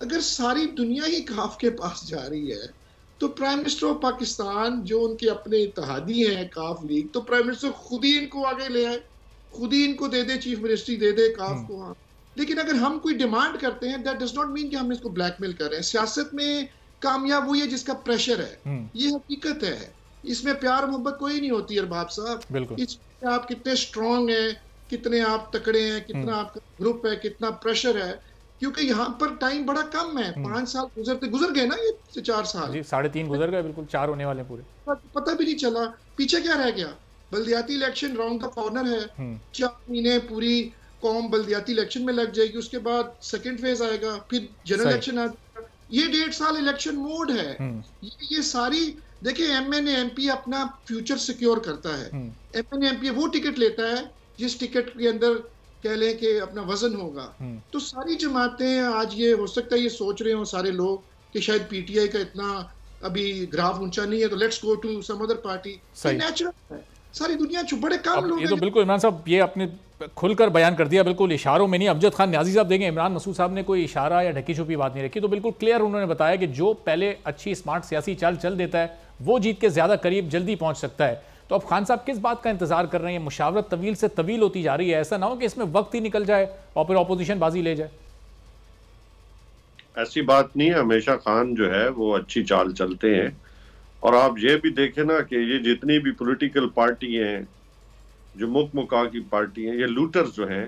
अगर सारी दुनिया ही काफ के पास जा रही है तो प्राइम मिनिस्टर ऑफ पाकिस्तान जो उनके अपने इत्तेहादी हैं काफ लीग, तो प्राइम मिनिस्टर खुद ही इनको आगे ले आए, खुद ही इनको दे दे, चीफ मिनिस्ट्री दे दे काफ को। हाँ, लेकिन अगर हम कोई डिमांड करते हैं, दैट डज नॉट मीन कि हम इसको ब्लैकमेल कर रहे हैं। सियासत में कामयाब वही है जिसका प्रेशर है, ये हकीकत है। इसमें प्यार मोहब्बत कोई नहीं होती अरबाब साहब। इसमें आप कितने स्ट्रांग हैं, कितने आप तकड़े हैं, कितना आपका ग्रुप है, कितना प्रेशर है, क्योंकि यहाँ पर टाइम बड़ा कम है। 5 साल गुजर गए ना, ये 4 साल जी, 3.5 गुजर गए, बिल्कुल 4 होने वाले पूरे, पता भी नहीं चला। पीछे क्या रह गया? बल्दियाती इलेक्शन राउंड द कॉर्नर है, 4 महीने पूरी कौम बल्दियाती इलेक्शन में लग जाएगी, उसके बाद सेकंड फेज आएगा, फिर जनरल इलेक्शन आएगा। ये 1.5 साल इलेक्शन मोड है। ये सारी देखिए, MNA MP अपना फ्यूचर सिक्योर करता है। MNA MP वो टिकट लेता है जिस टिकट के अंदर कह लें कि अपना वजन होगा। तो सारी जमातें आज ये हो सकता है ये सोच रहे हो सारे लोग कि शायद PTI का इतना अभी ग्राफ ऊंचा नहीं है तो let's go to some other party. Natural है, सारी दुनिया बड़े कम लोग। ये तो बिल्कुल इमरान साहब ये आपने खुलकर बयान कर दिया, बिल्कुल इशारों में नहीं। अमजद खान न्याजी साहब देंगे, इमरान मसूद साहब ने कोई इशारा या ढकी छुपी बात नहीं रखी, तो बिल्कुल क्लियर उन्होंने बताया कि जो पहले अच्छी स्मार्ट सियासी चाल चल देता है वो जीत के ज्यादा करीब जल्दी पहुंच सकता है। तो अब खान साहब किस बात का इंतजार कर रहे हैं? मुशावरत तवील से तवील होती जा रही है, ऐसा ना हो कि इसमें वक्त ही निकल जाए और फिर ऑपोजिशन बाजी ले जाए। ऐसी बात नहीं है, हमेशा खान जो है वो अच्छी चाल चलते हैं। और आप ये भी देखें ना कि ये जितनी भी पॉलिटिकल पार्टी हैं, जो मुका की पार्टी हैं, ये लूटर्स जो हैं,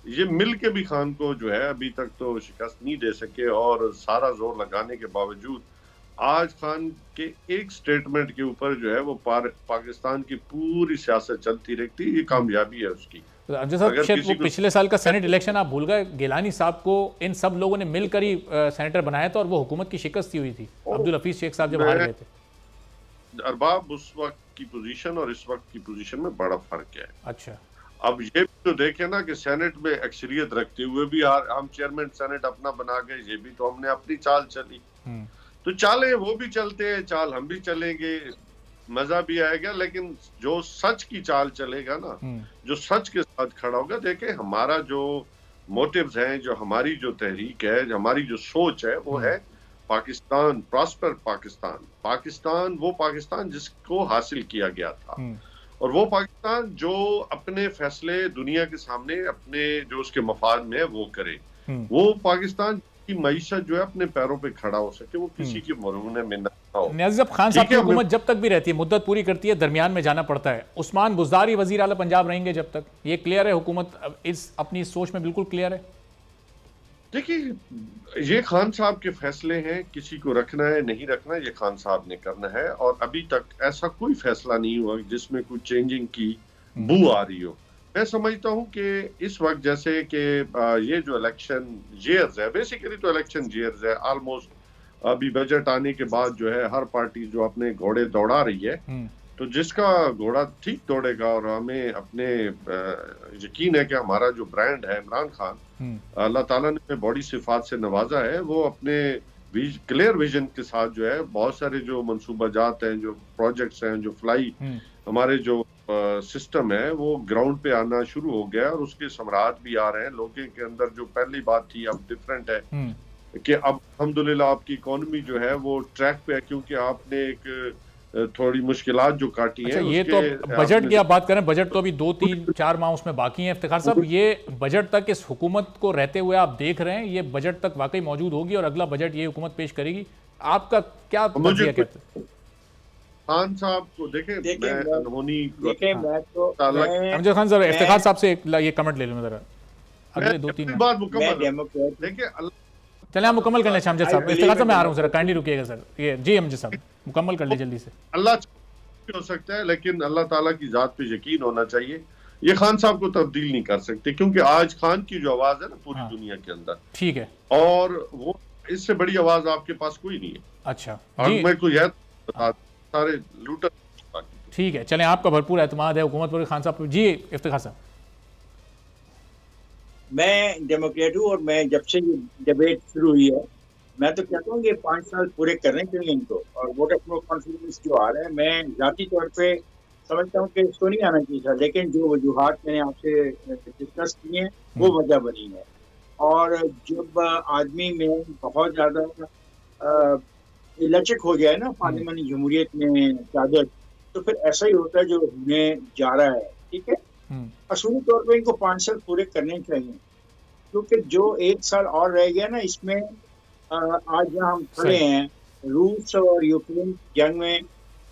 ये मिल के भी खान को जो है अभी तक तो शिकस्त नहीं दे सके। और सारा जोर लगाने के बावजूद आज खान के एक स्टेटमेंट के ऊपर जो है वो पाकिस्तान की पूरी सियासत चलती रहती है। ये कामयाबी है उसकी। वो पिछले साल का सेनेट इलेक्शन आप भूल गए, गिलानी साहब को इन सब लोगों ने मिलकर ही सेनेटर बनाया था और वो हुकूमत की शिकस्त हुई थी अब्दुल हफीज शेख साहब जब हार गए थे। अरबाब, उस वक्त की पोजीशन और इस वक्त की पोजीशन में बड़ा फर्क है। अच्छा, अब ये भी तो देखें ना कि सेनेट में अक्सरियत रखते हुए भी हम चेयरमैन सेनेट अपना बना गए। ये भी तो हमने अपनी चाल चली, तो चाले वो भी चलते हैं, चाल हम भी चलेंगे, मजा भी आएगा। लेकिन जो सच की चाल चलेगा ना, जो सच के साथ खड़ा होगा, देखें हमारा जो मोटिव्स हैं, जो हमारी जो तहरीक है, जो हमारी जो सोच है, वो है पाकिस्तान, प्रॉस्पर पाकिस्तान। पाकिस्तान वो पाकिस्तान जिसको हासिल किया गया था, और वो पाकिस्तान जो अपने फैसले दुनिया के सामने अपने जो उसके मफाद में है वो करे। वो पाकिस्तान की मईशत जो है अपने पैरों पे खड़ा हो सके, वो किसी के मरूने में न हो। न्याज़ी साहब, खान साहब की हुकूमत जब तक भी रहती है, मुद्दत पूरी करती है, दरमियान में जाना पड़ता है। उस्मान बुज़दारी वज़ीर आला पंजाब रहेंगे जब तक, ये क्लियर है? हुकूमत इस अपनी सोच में बिल्कुल क्लियर है? देखिए, ये खान साहब के फैसले हैं, किसी को रखना है नहीं रखना ये खान साहब ने करना है। और अभी तक ऐसा कोई फैसला नहीं हुआ जिसमें कुछ चेंजिंग की बू आ रही हो। मैं समझता हूं कि इस वक्त जैसे कि ये जो इलेक्शन ईयर्स है, बेसिकली तो इलेक्शन ईयर्स है, ऑलमोस्ट अभी बजट आने के बाद जो है हर पार्टी जो अपने घोड़े दौड़ा रही है, तो जिसका घोड़ा ठीक दौड़ेगा, और हमें अपने यकीन है कि हमारा जो ब्रांड है इमरान खान, अल्लाह ताला ने बड़ी सिफात से नवाजा है, वो अपने क्लियर विजन के साथ जो है बहुत सारे जो मंसूबा जात हैं, जो प्रोजेक्ट्स हैं, जो फ्लाई हमारे जो सिस्टम है वो ग्राउंड पे आना शुरू हो गया, और उसके समरात भी आ रहे हैं लोगों के अंदर। जो पहली बात थी अब डिफरेंट है कि अब अल्हम्दुलिल्लाह आपकी इकोनॉमी जो है वो ट्रैक पे है, क्योंकि आपने एक थोड़ी मुश्किलात जो काटी है। ये तो बजट की आप बात करें, बजट तो अभी 2-3-4 माह उसमें बाकी हैं। इफ्तिखार साहब, ये बजट तक इस हुकूमत को रहते हुए आप देख रहे हैं, ये बजट तक वाकई मौजूद होगी और अगला बजट ये हुकूमत पेश करेगी? आपका क्या नज़रिया कहते हैं? खान साहब को देखें, अमजद खान साहब, इफ्तिखार साहब से ये कमेंट ले लूं जरा, अगले 2-3 बात मुकम्मल देखिए। चले आप मुकम्मल कर लें अमजद साहब। इफ्तिखार साहब मैं आ रहा हूँ, जरा काइंडली रुकिएगा सर। ये जी अमजद साहब मुकम्मल कर ले जल्दी से। अल्लाह हो सकता है, लेकिन अल्लाह ताला की जात पे यकीन होना चाहिए। ये खान साहब को तब्दील नहीं कर सकते, क्योंकि आज खान की जो आवाज है ना पूरी दुनिया के अंदर, ठीक है, और वो इससे बड़ी आवाज आपके पास कोई नहीं है। अच्छा, और मैं को यह बता, सारे लूटर। ठीक है, चलें, आपका भरपूर एतमाद है हुकूमत पर खान साहब। जी इफ्तिखार साहब। मैं डेमोक्रेट हूँ, और मैं जब से ये डिबेट शुरू हुई है, मैं तो कहता हूँ कि 5 साल पूरे करने चाहिए इनको। और वोट ऑफ नो कॉन्फिडेंस जो आ रहा है, मैं जाती तौर पे समझता हूँ कि इसको नहीं आना चाहिए था, लेकिन जो वजूहात मैंने आपसे डिस्कस किए हैं वो वजह बनी है। और जब आदमी में बहुत ज़्यादा लचक हो जाए ना पार्लियामानी जमहूरियत में क़यादत, तो फिर ऐसा ही होता है जो होने जा रहा है। ठीक है, असूली तौर पर इनको 5 साल पूरे करने चाहिए, क्योंकि जो 1 साल और रह गया ना इसमें, आज जहाँ हम खड़े हैं रूस और यूक्रेन जंग में,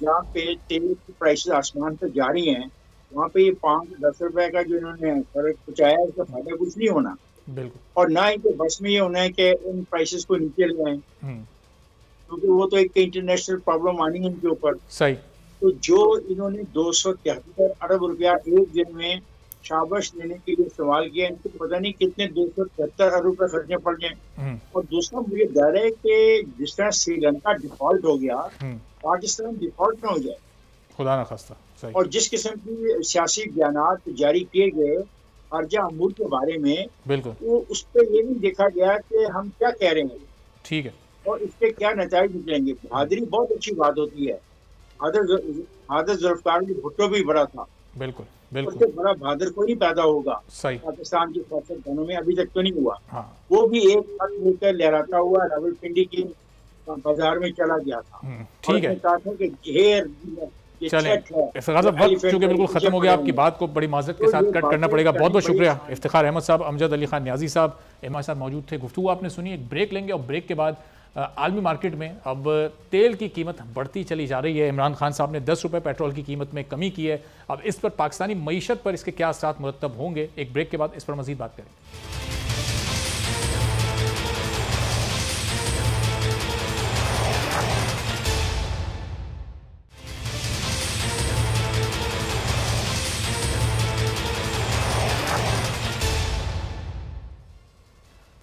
जहाँ पे तेल की प्राइसेस आसमान पर जा रही हैं, वहाँ पे ये 5-10 रुपए का जो इन्होंने फर्क पहुँचाया है, उसका फायदा कुछ नहीं होना। बिल्कुल। और ना इनके बस में ये होना है कि इन प्राइसेस को नीचे ले आए, क्योंकि वो तो एक इंटरनेशनल प्रॉब्लम आनी है इनके ऊपर। सही। तो जो इन्होंने 273 अरब रुपया एक दिन में शाबाश देने के लिए इस्तेमाल किया, इनको पता नहीं कितने 273 अरब रुपये खर्चने पड़ जाए। और दूसरा मुझे डर है कि जिस तरह श्रीलंका डिफॉल्ट हो गया, पाकिस्तान डिफॉल्ट ना हो जाए, खुदा ना खास्ता। सही। और जिस किस्म की सियासी बयानात जारी किए गए खारजा अमूर के बारे में, बिल्कुल, वो उस पर ये नहीं देखा गया कि हम क्या कह रहे हैं, ठीक है, और इसके क्या नतीजे निकलेंगे। बहादुरी बहुत अच्छी बात होती है, हादर जुल्फकार भुट्टो भी बड़ा था, बिल्कुल बिल्कुल, उससे बड़ा बहादुर कोई नहीं पैदा होगा सही, पाकिस्तान के सियासतदानों में अभी तक तो नहीं हुआ। हाँ, वो भी एक हाथ लेकर लहराता हुआ रावलपिंडी की बाजार में चला गया था। ठीक है, कहा था कि घेर चलें इफ्तिखार साहब, वक्त चूंकि बिल्कुल खत्म हो गया, आपकी बात को बड़ी माजरत के साथ कट करना पड़ेगा। बहुत बहुत शुक्रिया इफ्तिखार अहमद साहब, अमजद अली खान न्याजी साहब हमारे साथ मौजूद थे। गुफ्तगू आपने सुनी। एक ब्रेक लेंगे और ब्रेक के बाद आलमी मार्केट में अब तेल की कीमत बढ़ती चली जा रही है। इमरान खान साहब ने 10 रुपये पेट्रोल की कीमत में कमी की है। अब इस पर पाकिस्तानी मईशत पर इसके क्या असरात मुरतब होंगे, एक ब्रेक के बाद इस पर मजीद बात करेंगे।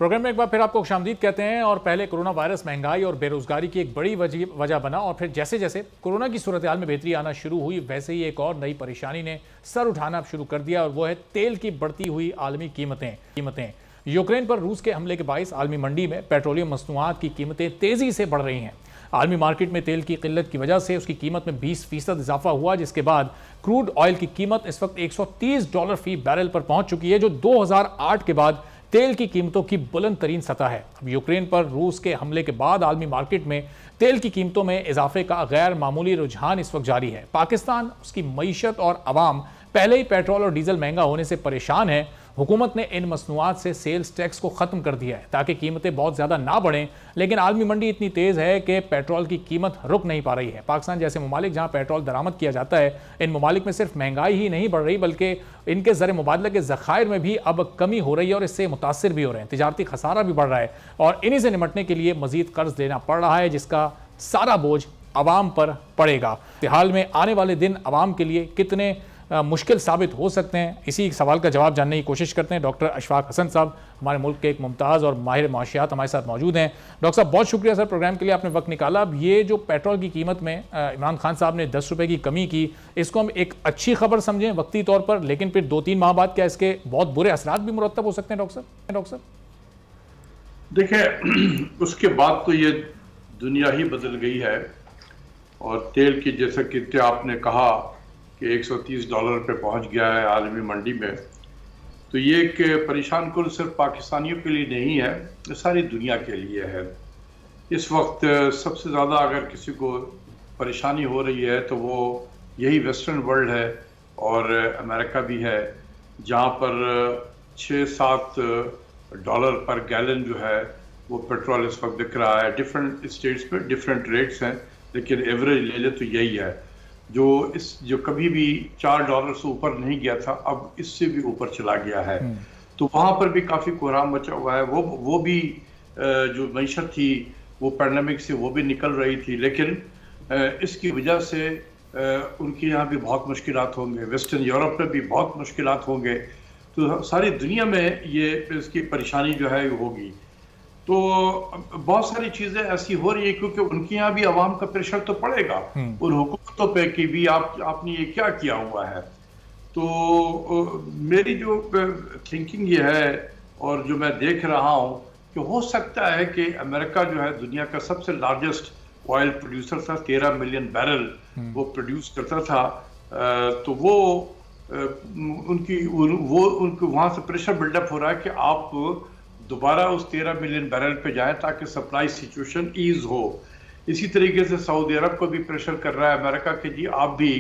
प्रोग्राम में एक बार फिर आपको खुशामदीद कहते हैं। और पहले कोरोना वायरस महंगाई और बेरोजगारी की एक बड़ी वजह बना, और फिर जैसे जैसे कोरोना की सूरत हाल में बेहतरी आना शुरू हुई, वैसे ही एक और नई परेशानी ने सर उठाना शुरू कर दिया, और वो है तेल की बढ़ती हुई आलमी कीमतें। यूक्रेन पर रूस के हमले के बायस आलमी मंडी में पेट्रोलियम मसनूआत की कीमतें तेजी से बढ़ रही हैं। आलमी मार्केट में तेल की किल्लत की वजह से उसकी कीमत में 20% इजाफा हुआ, जिसके बाद क्रूड ऑयल की कीमत इस वक्त $130 फी बैरल पर पहुंच चुकी है, जो 2008 के बाद तेल की कीमतों की बुलंद तरीन सतह है। अब यूक्रेन पर रूस के हमले के बाद आलमी मार्केट में तेल की कीमतों में इजाफे का गैर मामूली रुझान इस वक्त जारी है। पाकिस्तान, उसकी मईशत और आवाम पहले ही पेट्रोल और डीजल महंगा होने से परेशान है। हुकूमत ने इन मसनूआत से सेल्स टैक्स को ख़त्म कर दिया है ताकि कीमतें बहुत ज़्यादा ना बढ़ें, लेकिन आलमी मंडी इतनी तेज़ है कि पेट्रोल की कीमत रुक नहीं पा रही है। पाकिस्तान जैसे ममालिक जहाँ पेट्रोल दरामद किया जाता है, इन ममालिक में सिर्फ महंगाई ही नहीं बढ़ रही बल्कि इनके ज़र मुबादला के ज़खायर में भी अब कमी हो रही है और इससे मुतासिर भी हो रहे हैं। तिजारती खसारा भी बढ़ रहा है और इन्हीं से निपटने के लिए मज़ीद कर्ज लेना पड़ रहा है, जिसका सारा बोझ आवाम पर पड़ेगा। हाल में आने वाले दिन आवाम के लिए कितने मुश्किल साबित हो सकते हैं, इसी सवाल का जवाब जानने की कोशिश करते हैं। डॉक्टर अशफाक हसन साहब हमारे मुल्क के एक मुमताज़ और माहिर मुआशियात हमारे साथ मौजूद हैं। डॉक्टर साहब, बहुत शुक्रिया सर, प्रोग्राम के लिए आपने वक्त निकाला। अब ये जो पेट्रोल की कीमत में इमरान खान साहब ने 10 रुपये की कमी की, इसको हम एक अच्छी खबर समझें वक्ती तौर पर, लेकिन फिर 2-3 माह बाद क्या इसके बहुत बुरे असरात भी मुरतब हो सकते हैं? डॉक्टर साहब देखिए, उसके बाद तो ये दुनिया ही बदल गई है, और तेल की जैसा कि आपने कहा कि $130 पे पहुंच गया है आलमी मंडी में, तो ये एक परेशान कुल सिर्फ पाकिस्तानियों के लिए नहीं है, ये सारी दुनिया के लिए है। इस वक्त सबसे ज़्यादा अगर किसी को परेशानी हो रही है तो वो यही वेस्टर्न वर्ल्ड है और अमेरिका भी है, जहाँ पर $6-7 पर गैलन जो है वो पेट्रोल इस वक्त बिक रहा है। डिफरेंट स्टेट्स में डिफरेंट रेट्स हैं, लेकिन एवरेज ले ले तो यही है। जो कभी भी $4 से ऊपर नहीं गया था, अब इससे भी ऊपर चला गया है। तो वहाँ पर भी काफ़ी कोहराम मचा हुआ है। वो भी जो मईशत थी वो पैंडेमिक से वो भी निकल रही थी, लेकिन इसकी वजह से उनके यहाँ भी बहुत मुश्किलात होंगे, वेस्टर्न यूरोप में भी बहुत मुश्किलात होंगे, तो सारी दुनिया में ये इसकी परेशानी जो है होगी। तो बहुत सारी चीज़ें ऐसी हो रही है क्योंकि उनके यहाँ भी आवाम का प्रेशर तो पड़ेगा उन हुकूमतों पे कि भी आपने ये क्या किया हुआ है। तो मेरी जो थिंकिंग ये है और जो मैं देख रहा हूँ कि हो सकता है कि अमेरिका जो है दुनिया का सबसे लार्जेस्ट ऑयल प्रोड्यूसर था, 13 मिलियन बैरल वो प्रोड्यूस करता था, तो वो उनको वहाँ से प्रेशर बिल्डअप हो रहा है कि आप दोबारा उस 13 मिलियन बैरल पे जाएं ताकि सप्लाई सिचुएशन ईज हो। इसी तरीके से सऊदी अरब को भी प्रेशर कर रहा है अमेरिका कि जी आप भी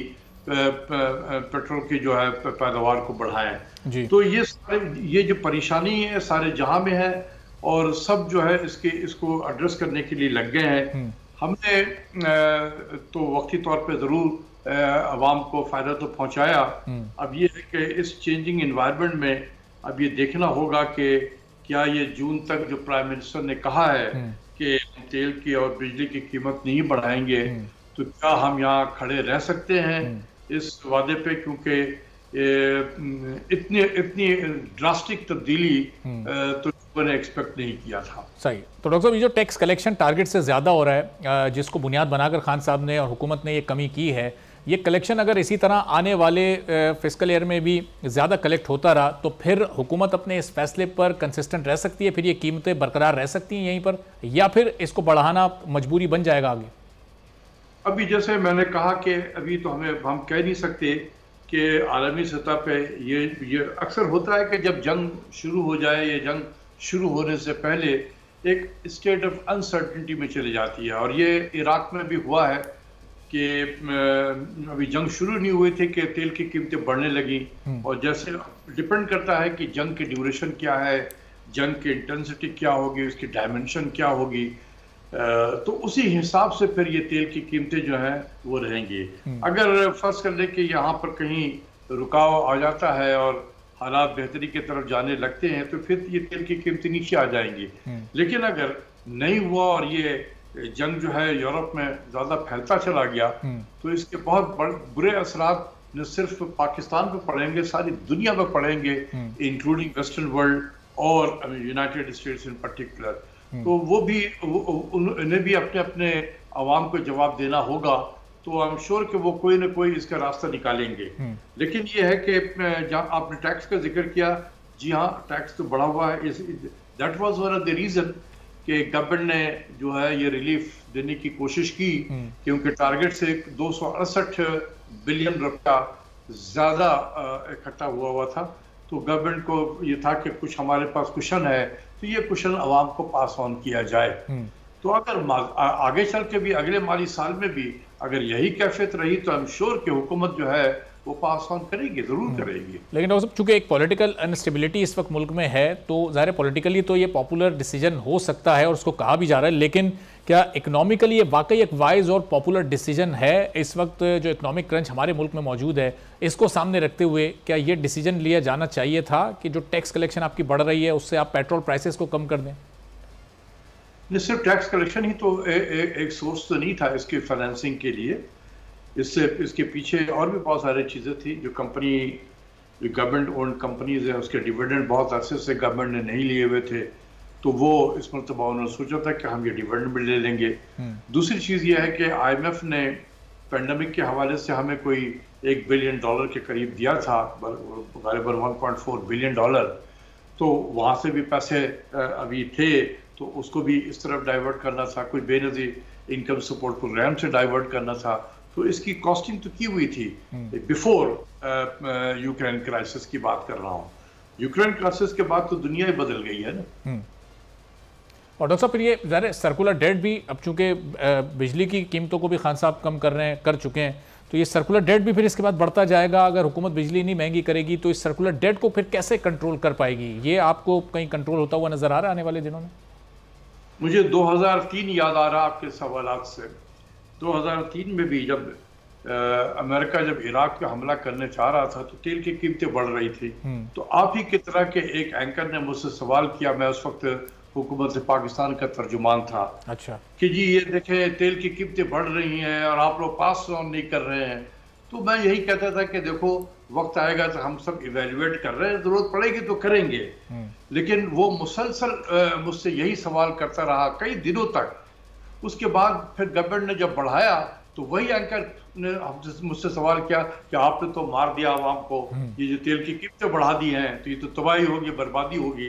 पेट्रोल की जो है पैदावार को बढ़ाएं। तो ये जो परेशानी है सारे जहां में है और सब जो है इसको एड्रेस करने के लिए लग गए हैं। हमने तो वक्ती तौर पे जरूर अवाम को फायदा तो पहुंचाया। अब ये है कि इस चेंजिंग एनवायरनमेंट में अब ये देखना होगा कि क्या ये जून तक जो प्राइम मिनिस्टर ने कहा है कि तेल की और बिजली की कीमत नहीं बढ़ाएंगे, तो क्या हम यहाँ खड़े रह सकते हैं इस वादे पे, क्योंकि इतनी ड्रास्टिक तब्दीली तो मैंने एक्सपेक्ट नहीं किया था। सही। तो डॉक्टर साहब, ये जो टैक्स कलेक्शन टारगेट से ज़्यादा हो रहा है, जिसको बुनियाद बनाकर खान साहब ने और हुकूमत ने ये कमी की है, ये कलेक्शन अगर इसी तरह आने वाले फिस्कल ईयर में भी ज़्यादा कलेक्ट होता रहा तो फिर हुकूमत अपने इस फैसले पर कंसिस्टेंट रह सकती है, फिर ये कीमतें बरकरार रह सकती हैं यहीं पर, या फिर इसको बढ़ाना मजबूरी बन जाएगा आगे? अभी जैसे मैंने कहा कि अभी तो हम कह नहीं सकते कि आलमी सतह पे ये अक्सर होता है कि जब जंग शुरू हो जाए या जंग शुरू होने से पहले एक स्टेट ऑफ अनसर्टेनिटी में चली जाती है, और ये इराक में भी हुआ है कि अभी जंग शुरू नहीं हुई थी कि तेल की कीमतें बढ़ने लगी, और जैसे डिपेंड करता है कि जंग की ड्यूरेशन क्या है, जंग की इंटेंसिटी क्या होगी, उसकी डायमेंशन क्या होगी, तो उसी हिसाब से फिर ये तेल की कीमतें जो हैं वो रहेंगी। अगर फर्ज कर ले कि यहाँ पर कहीं रुकाव आ जाता है और हालात बेहतरी की तरफ जाने लगते हैं तो फिर ये तेल की कीमतें नीचे आ जाएंगी। लेकिन अगर नहीं हुआ और ये जंग जो है यूरोप में ज्यादा फैलता चला गया तो इसके बहुत बुरे असरात न सिर्फ पाकिस्तान पर पड़ेंगे, सारी दुनिया पर पड़ेंगे, इंक्लूडिंग वेस्टर्न वर्ल्ड और यूनाइटेड स्टेट्स इन पर्टिकुलर। तो वो भी उन्हें भी अपने अपने अवाम को जवाब देना होगा, तो आई एम श्योर कि वो कोई ना कोई इसका रास्ता निकालेंगे। लेकिन ये है कि जहाँ आपने टैक्स का जिक्र किया, जी हाँ, टैक्स तो बढ़ा हुआ है। That was one of the reason कि गवर्नमेंट ने जो है ये रिलीफ देने की कोशिश की, क्योंकि टारगेट से 268 बिलियन रुपया ज्यादा इकट्ठा हुआ था। तो गवर्नमेंट को ये था कि कुछ हमारे पास कुशन है तो ये कुशन अवाम को पास ऑन किया जाए। तो अगर आगे चल के भी अगले माली साल में भी अगर यही कैफियत रही तो आई एम श्योर कि हुकूमत जो है वो पास ऑन करेगी, जरूर करेगी। लेकिन डॉक्टर साहब, चूंकि एक पॉलिटिकल अनस्टेबिलिटी इस वक्त मुल्क में है तो ज़ाहिर पॉलिटिकली तो ये पॉपुलर डिसीजन हो सकता है और उसको कहा भी जा रहा है, लेकिन क्या इकोनॉमिकली ये वाकई एक वाइज और पॉपुलर डिसीजन है? इस वक्त जो इकोनॉमिक क्रंच हमारे मुल्क में मौजूद है, इसको सामने रखते हुए क्या ये डिसीजन लिया जाना चाहिए था कि जो टैक्स कलेक्शन आपकी बढ़ रही है उससे आप पेट्रोल प्राइसेस को कम कर दें? सिर्फ टैक्स कलेक्शन ही तो एक सोर्स तो नहीं था इसके फाइनेंसिंग के लिए, इसके पीछे और भी बहुत सारी चीज़ें थी। जो गवर्नमेंट ओन्ड कंपनीज है उसके डिविडेंड बहुत अरसे से गवर्नमेंट ने नहीं लिए हुए थे, तो वो इस मरतबा उन्होंने सोचा था कि हम ये डिविडेंड भी ले लेंगे। दूसरी चीज़ ये है कि IMF ने पेंडेमिक के हवाले से हमें कोई $1 बिलियन के करीब दिया था, गालिबन $1.4 बिलियन, तो वहाँ से भी पैसे अभी थे तो उसको भी इस तरफ डाइवर्ट करना था, कुछ बेनज़ीर इनकम सपोर्ट प्रोग्राम से डाइवर्ट करना था। तो इसकी कॉस्टिंग तो की हुई थी बिफोर यूक्रेन क्राइसिस की बात कर रहा हूँ। यूक्रेन क्राइसिस के बाद तो दुनिया ही बदल गई है ना। और डॉक्टर साहब, फिर ये ज़रा सर्कुलर डेट भी, अब चूंकि बिजली की कीमतों को भी खान साहब कम कर चुके हैं, तो ये सर्कुलर डेट भी फिर इसके बाद बढ़ता जाएगा। अगर हुकूमत बिजली नहीं महंगी करेगी तो इस सर्कुलर डेट को फिर कैसे कंट्रोल कर पाएगी? ये आपको कहीं कंट्रोल होता हुआ नजर आ रहा है आने वाले दिनों में? मुझे 2003 याद आ रहा आपके सवालात से। 2003 में भी जब अमेरिका जब इराक पे हमला करने चाह रहा था तो तेल की कीमतें बढ़ रही थी, तो आप ही की तरह के एक एंकर ने मुझसे सवाल किया, मैं उस वक्त हुकूमत पाकिस्तान का तर्जुमान था, अच्छा, कि जी ये देखें तेल की कीमतें बढ़ रही हैं और आप लोग पास ऑन नहीं कर रहे हैं। तो मैं यही कहता था कि देखो वक्त आएगा तो हम सब इवेल्युएट कर रहे हैं, जरूरत पड़ेगी तो करेंगे। लेकिन वो मुसलसल मुझसे यही सवाल करता रहा कई दिनों तक। उसके बाद फिर गवर्नमेंट ने जब बढ़ाया तो वही एंकर ने मुझसे सवाल किया कि आपने तो मार दिया आवाम को, ये जो तेल की कीमतें बढ़ा दी हैं तो ये तो तबाही होगी, बर्बादी होगी।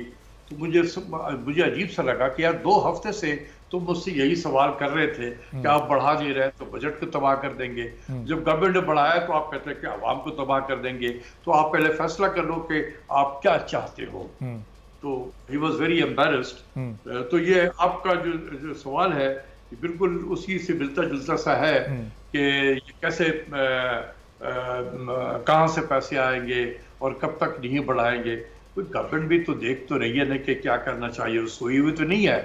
तो मुझे अजीब सा लगा कि यार 2 हफ्ते से तुम मुझसे यही सवाल कर रहे थे कि आप बढ़ा नहीं रहे तो बजट को तबाह कर देंगे, जब गवर्नमेंट ने बढ़ाया तो आप कहते हैं कि आवाम को तबाह कर देंगे, तो आप पहले फैसला कर लो कि आप क्या चाहते हो। तो ही वॉज वेरी एम्बेरस्ड। तो ये आपका जो सवाल है बिल्कुल उसी से मिलता जुलता सा है कि ये कैसे कहाँ से पैसे आएंगे और कब तक नहीं बढ़ाएंगे। कोई गवर्नमेंट भी तो देख तो रही है ना कि क्या करना चाहिए, वो सोई हुई तो नहीं है।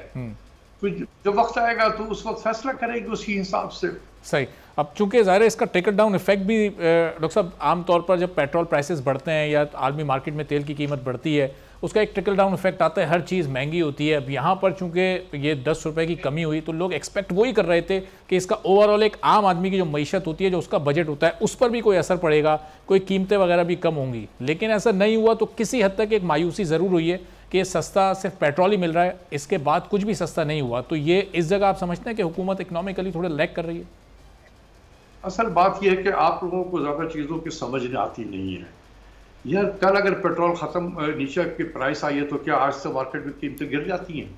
तो जब वक्त आएगा तो उस वक्त फैसला करेंगे उसी हिसाब से। सही। अब चूंकि ज़ाहिर है इसका ट्रिकल डाउन इफेक्ट भी डॉक्टर साहब आमतौर पर जब पेट्रोल प्राइसेस बढ़ते हैं या आलमी मार्केट में तेल की कीमत बढ़ती है उसका एक ट्रिकल डाउन इफेक्ट आता है, हर चीज़ महंगी होती है। अब यहाँ पर चूंकि ये 10 रुपए की कमी हुई तो लोग एक्सपेक्ट वही कर रहे थे कि इसका ओवरऑल एक आम आदमी की जो मईशत होती है, जो उसका बजट होता है, उस पर भी कोई असर पड़ेगा, कोई कीमतें वगैरह भी कम होंगी। लेकिन ऐसा नहीं हुआ तो किसी हद तक एक मायूसी ज़रूर हुई है कि सस्ता सिर्फ पेट्रोल ही मिल रहा है, इसके बाद कुछ भी सस्ता नहीं हुआ। तो ये इस जगह आप समझते हैं कि हुकूमत इकोनॉमिकली थोड़ा लैग कर रही है? असल बात यह है कि आप लोगों को ज़्यादा चीज़ों की समझ आती नहीं है। यार कल अगर पेट्रोल ख़त्म नीचे की प्राइस आई है तो क्या आज से मार्केट में कीमतें गिर जाती हैं?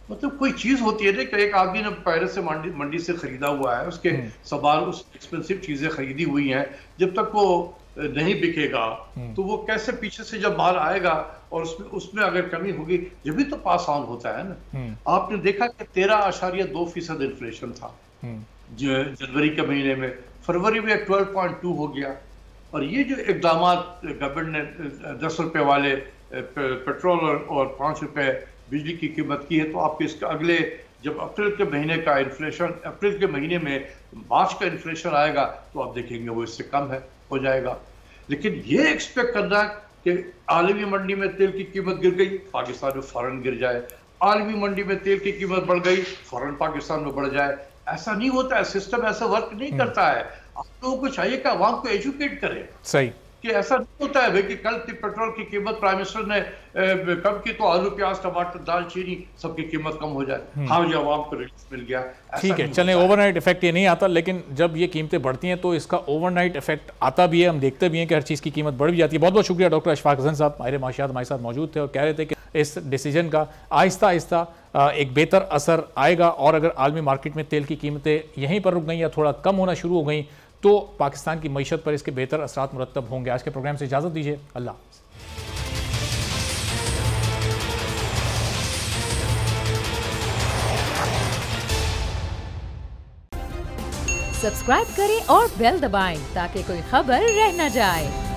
मतलब कोई चीज़ होती है ना कि एक आदमी ने पेरिस से मंडी से ख़रीदा हुआ है, उसके सामान उस एक्सपेंसिव चीज़ें खरीदी हुई हैं, जब तक वो नहीं बिकेगा तो वो कैसे पीछे से जब माल आएगा और उसमें अगर कमी होगी जब भी तो पास ऑन होता है ना। आपने देखा कि 13.2% इन्फ्लेशन था जनवरी के महीने में, फरवरी में 12.2 हो गया। और ये जो इकदाम गवर्नमेंट ने 10 रुपए वाले पेट्रोल और 5 रुपए बिजली की कीमत की है, तो आपके इसका अगले जब अप्रैल के महीने का इन्फ्लेशन, अप्रैल के महीने में मार्च का इन्फ्लेशन आएगा तो आप देखेंगे वो इससे कम है, हो जाएगा। लेकिन ये एक्सपेक्ट करना कि आलमी मंडी में तेल की कीमत गिर गई, पाकिस्तान में फौरन गिर जाए, आलमी मंडी में तेल की कीमत बढ़ गई, फौरन पाकिस्तान में बढ़ जाए, ऐसा नहीं होता है। सिस्टम ऐसा वर्क नहीं करता है। आप लोगों को चाहिए कि आवाम को एजुकेट करें। सही कि ऐसा नहीं होता है भाई कि कल पेट्रोल की कीमत प्राइम मिनिस्टर ने कम की तो आलू प्याज टमाटर दाल चीनी सबकी कीमत कम हो जाए। हाँ जी, आवाम को रिलीफ मिल गया। ठीक है, चलें, ओवरनाइट इफेक्ट ये नहीं आता, लेकिन जब ये कीमतें बढ़ती हैं तो इसका ओवरनाइट इफेक्ट आता भी है। हम देखते भी हैं कि हर चीज़ की कीमत बढ़ भी जाती है। बहुत बहुत शुक्रिया डॉक्टर अशफाक हसन साहब, माहिर माशियात हमारे साथ मौजूद थे और कह रहे थे कि इस डिसीजन का आहिस्ता आहिस्ता एक बेहतर असर आएगा और अगर आलमी मार्केट में तेल की कीमतें यहीं पर रुक गई या थोड़ा कम होना शुरू हो गई तो पाकिस्तान की मईशत पर इसके बेहतर असरात मुरत्तब होंगे। आज के प्रोग्राम से इजाज़त दीजिए, अल्लाह हाफ़िज़। सब्सक्राइब करें और बेल दबाएं ताकि कोई खबर रह न जाए।